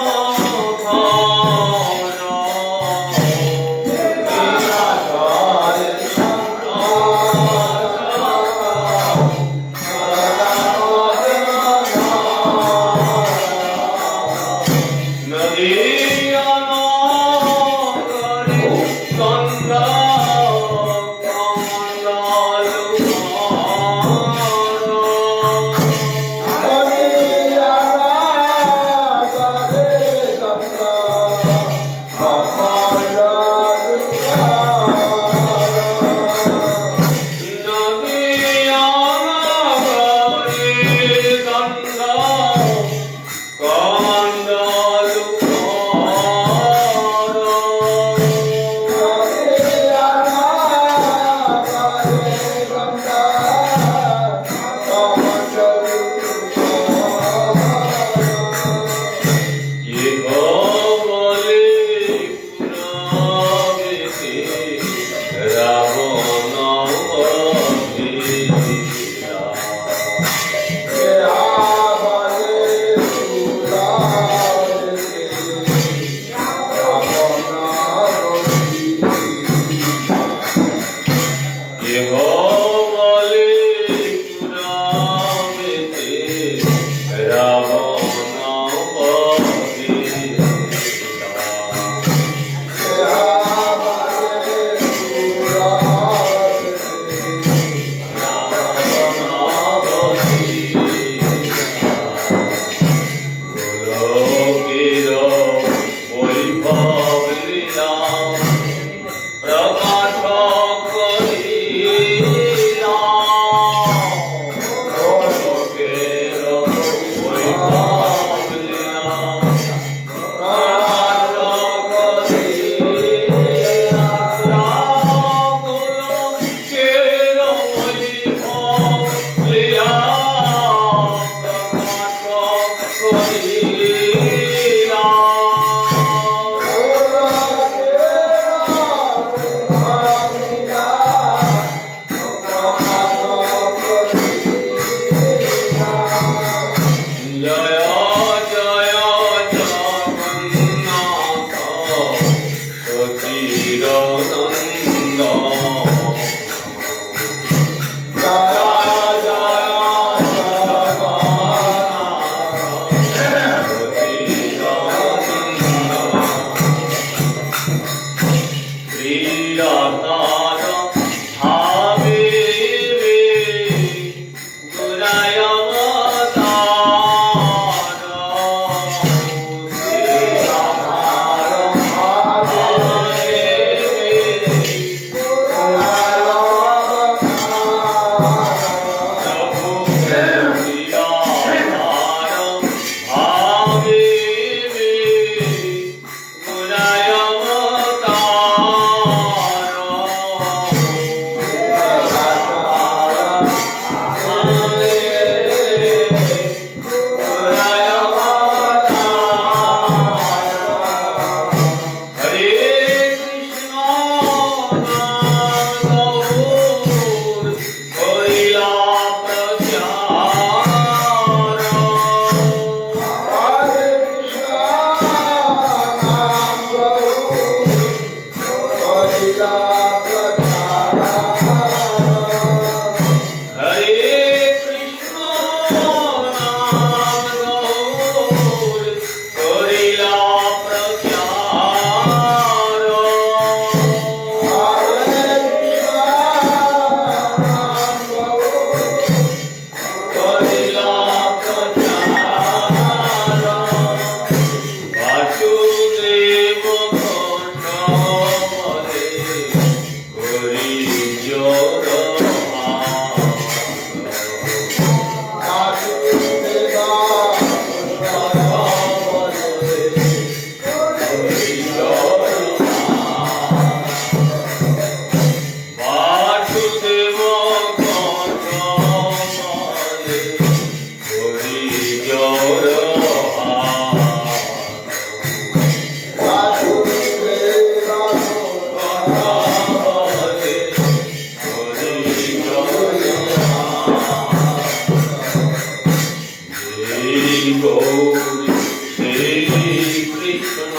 গৌরী শ্রী কৃষ্ণ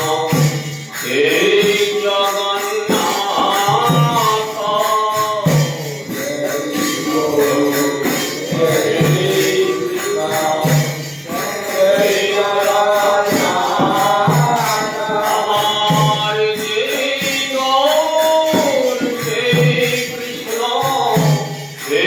হে জগন্নাথ আমার যে গৌর হে কৃষ্ণ হে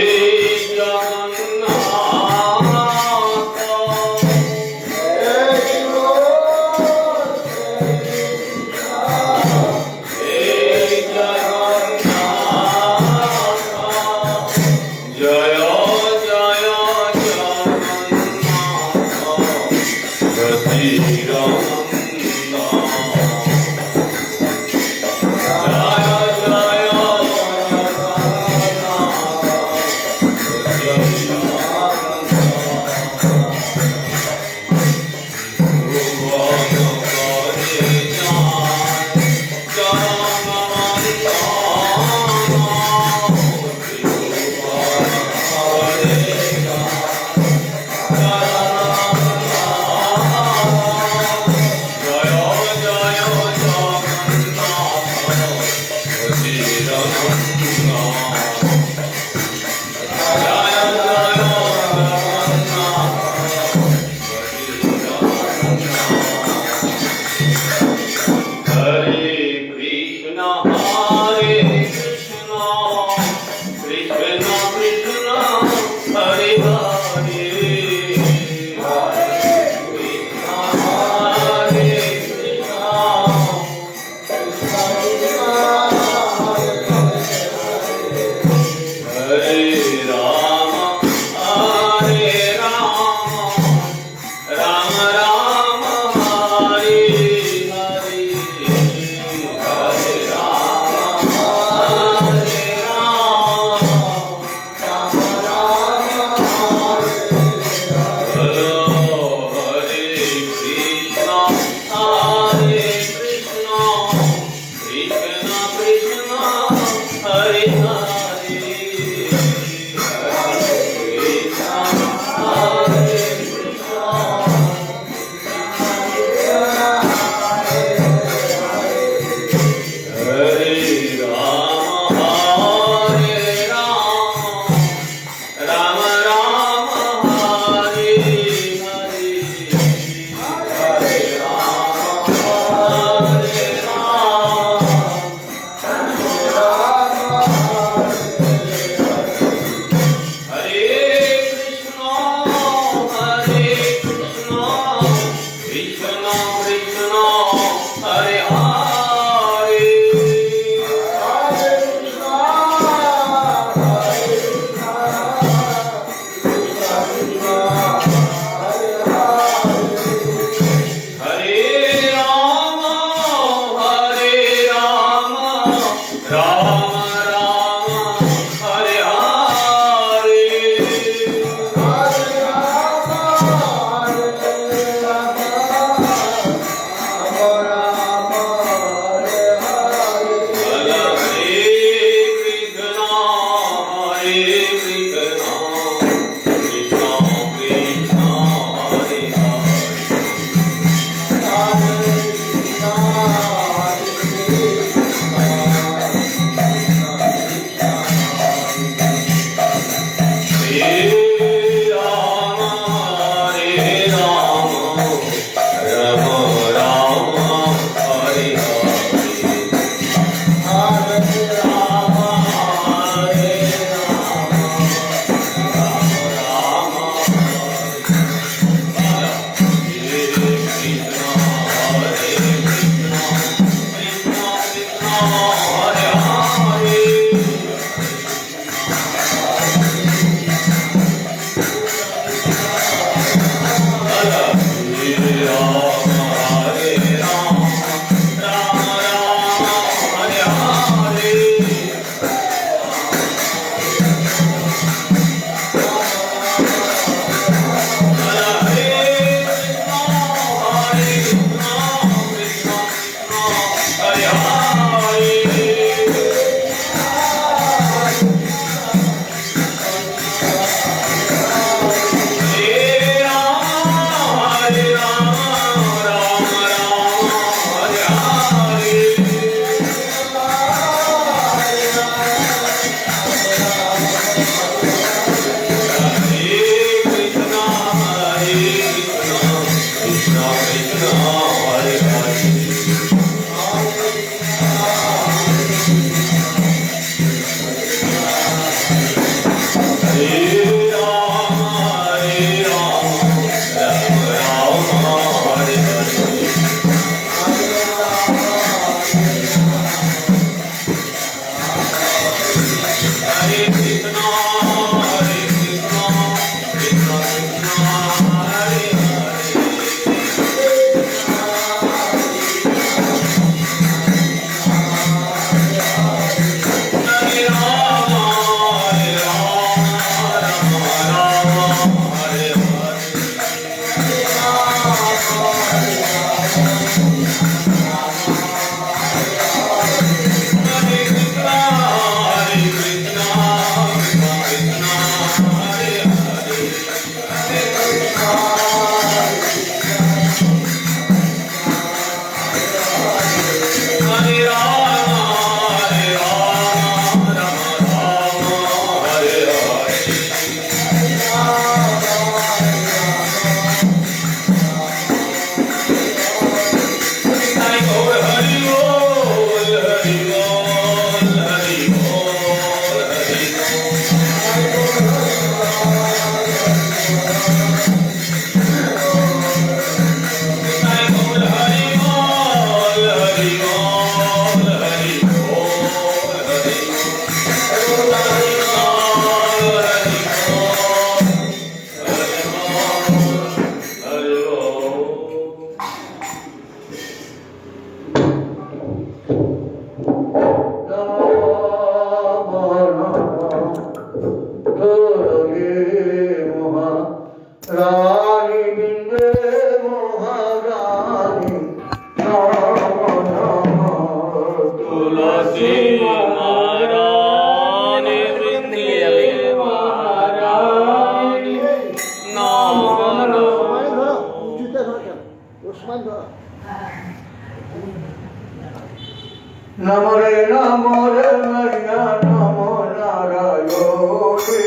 নমরে নমরে মরিয়া নম নারায়ণে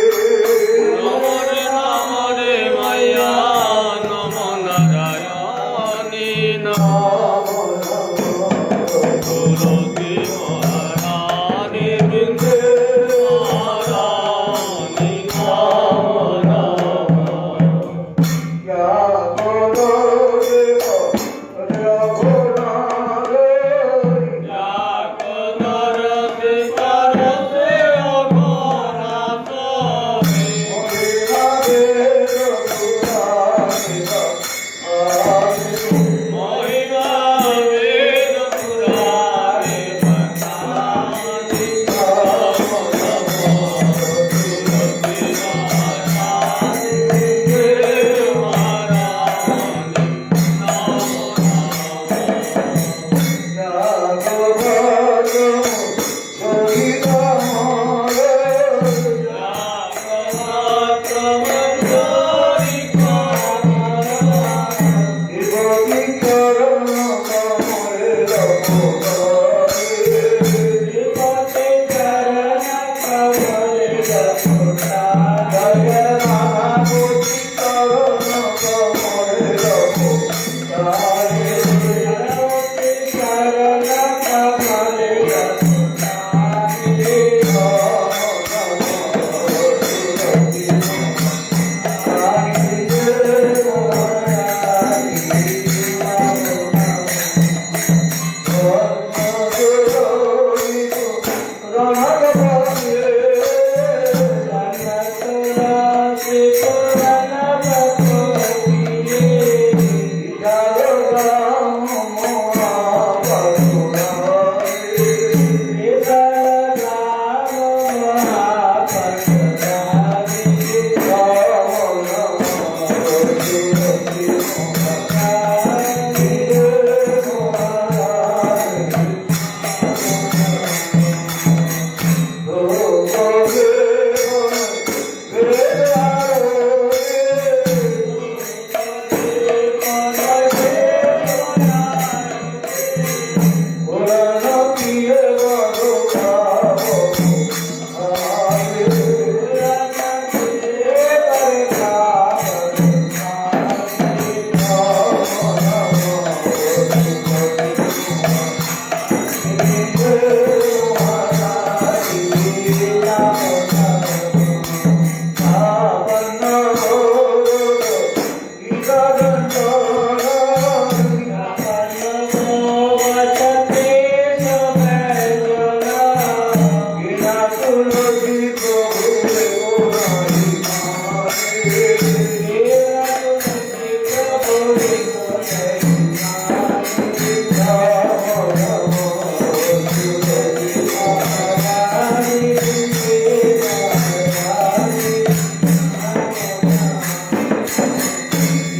নমরে নমরে মায়া নম নারায়ণী নম তুলসী মহারানী বৃন্দে মহারানী নম নম ইয়া গুরু দেব রঘুনাথে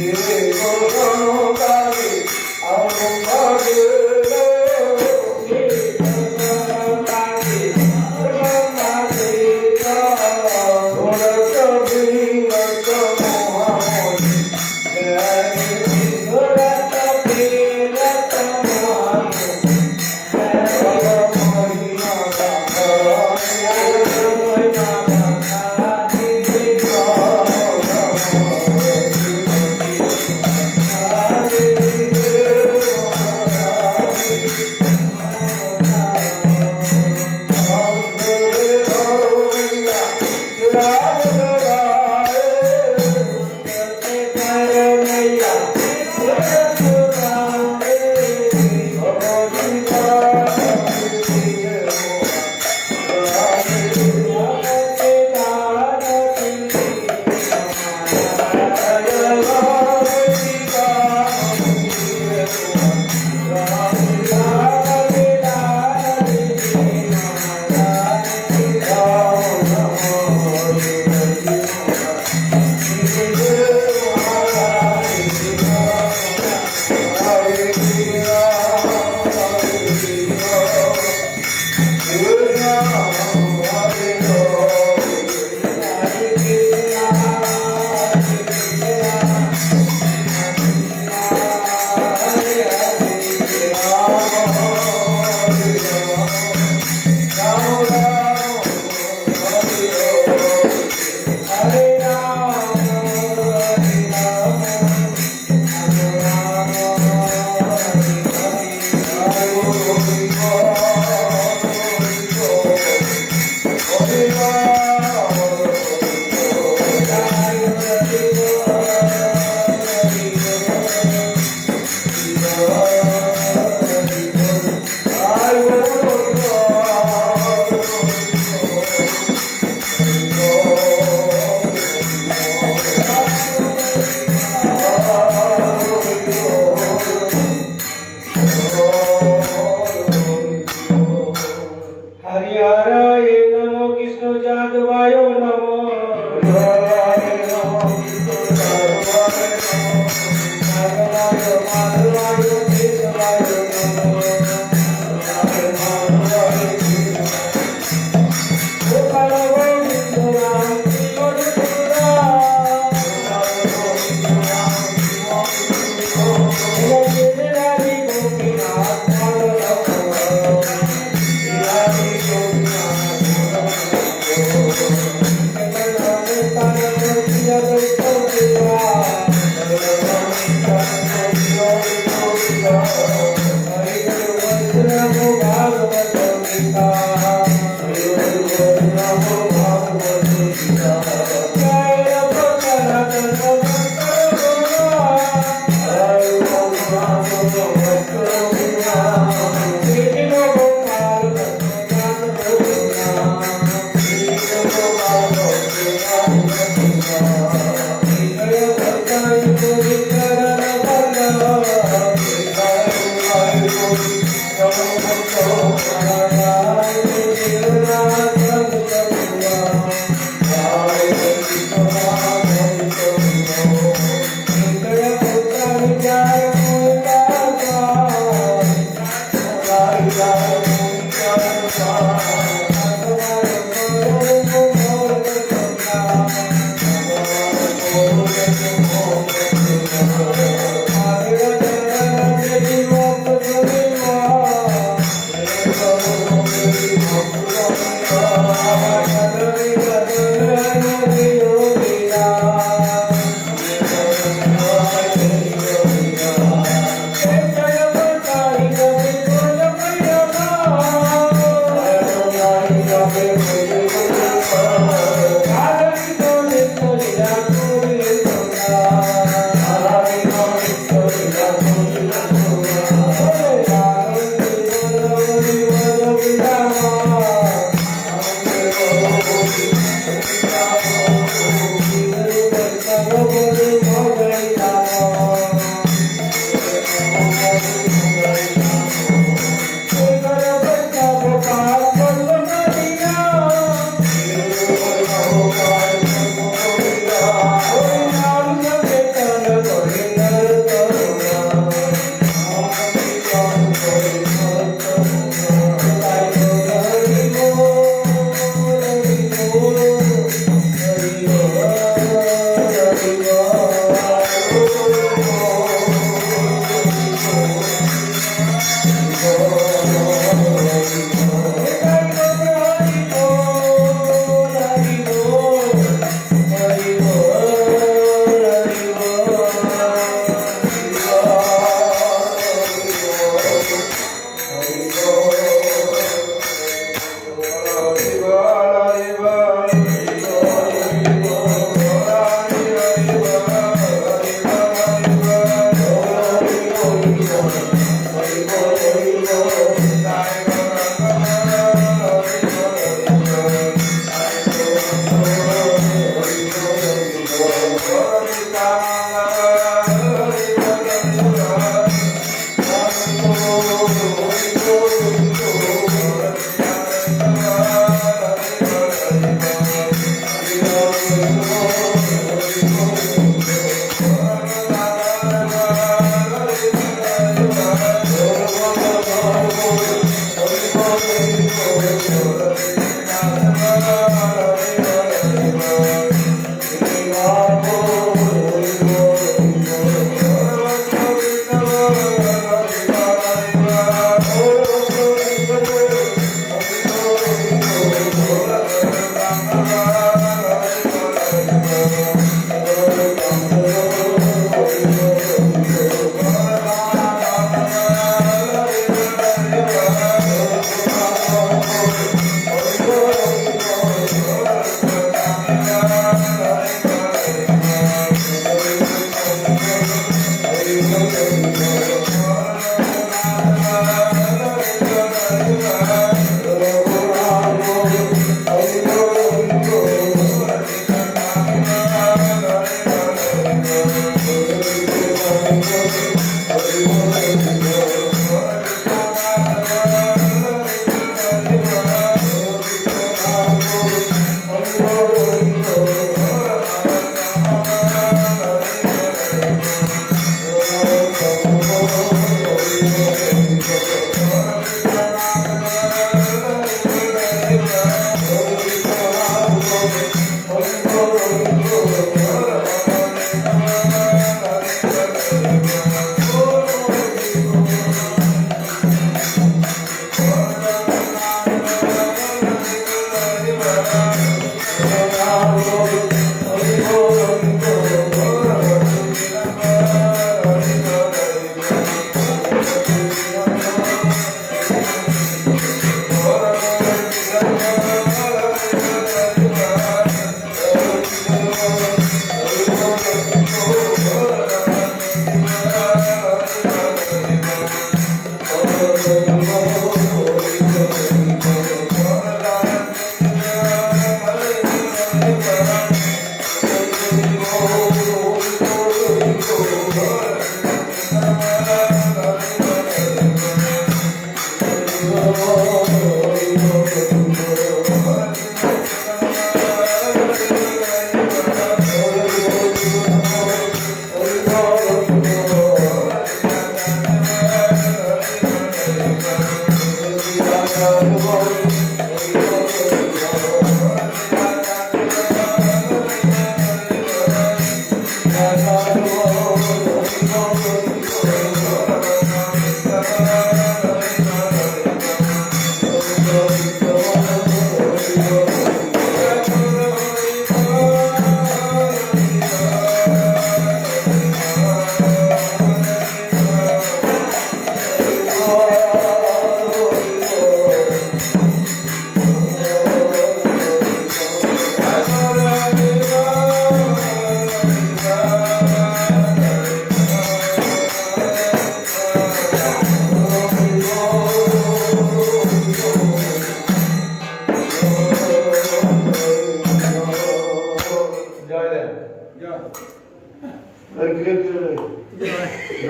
Yeah.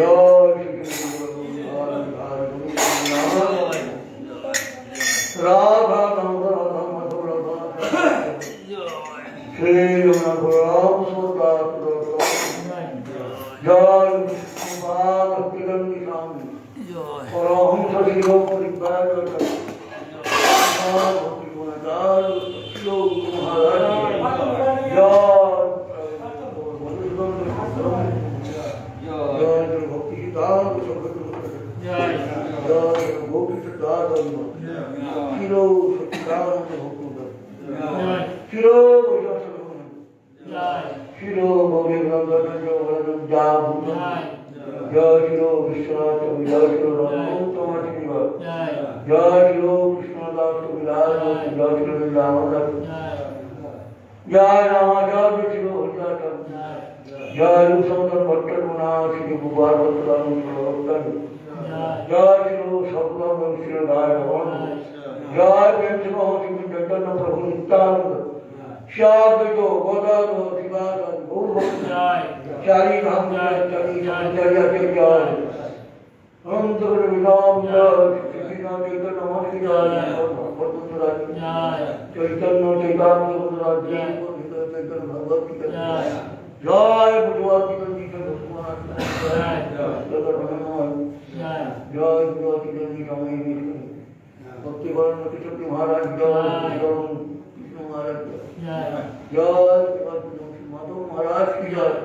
জয় শ্রী রাধা রাধা মধুর শ্রী রাম সুদাস জয় ভক্তিগন্ধি স্বামী পরমহংস শিব পরিবার জয় শিল বিশ্বনাথ জয় শিল রমা জয় শিল কৃষ্ণদাস কবিরাজ জয় শিল রামদাস জয় রামাচার্য শিল হরিদাস জয় রূপশঙ্কর ভট্টগুণা শ্রী গোপাল ভট্টরাম জয় শিল সর্বম শিল রায় রমণ জয় প্রেমসিংহ শিব চৈতন্য প্রভু নিত্যানন্দ শ্যাদ্বৈত গদাধর শিবাচার্য গৌর চারি ধাম চারি চারি জয় অনন্তর বিরাম জয় শ্রীরাম চৈতন্য মহাশ্রী জয় চৈতন্য চৈতন্য চৈতন্য ভগবত জয় ভগবত জয় ভগবত ভক্তিবরণ কৃষ্ণ মহারাজ জয় কৃষ্ণ মহারাজ জয় মাধব মহারাজ কি জয়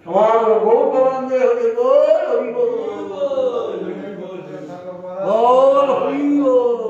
সমাজ গৌতমানন্দে হরি বল হরি বল বল হরি বল হরি বল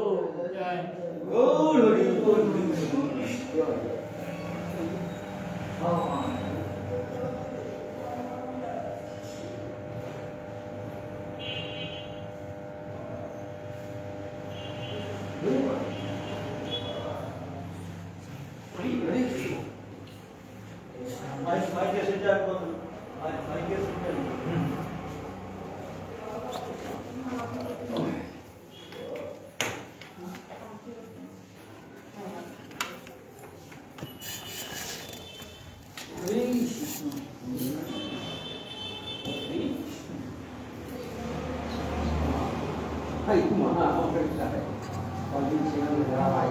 Hay cũng mà không phải là còn đi xem người ta lại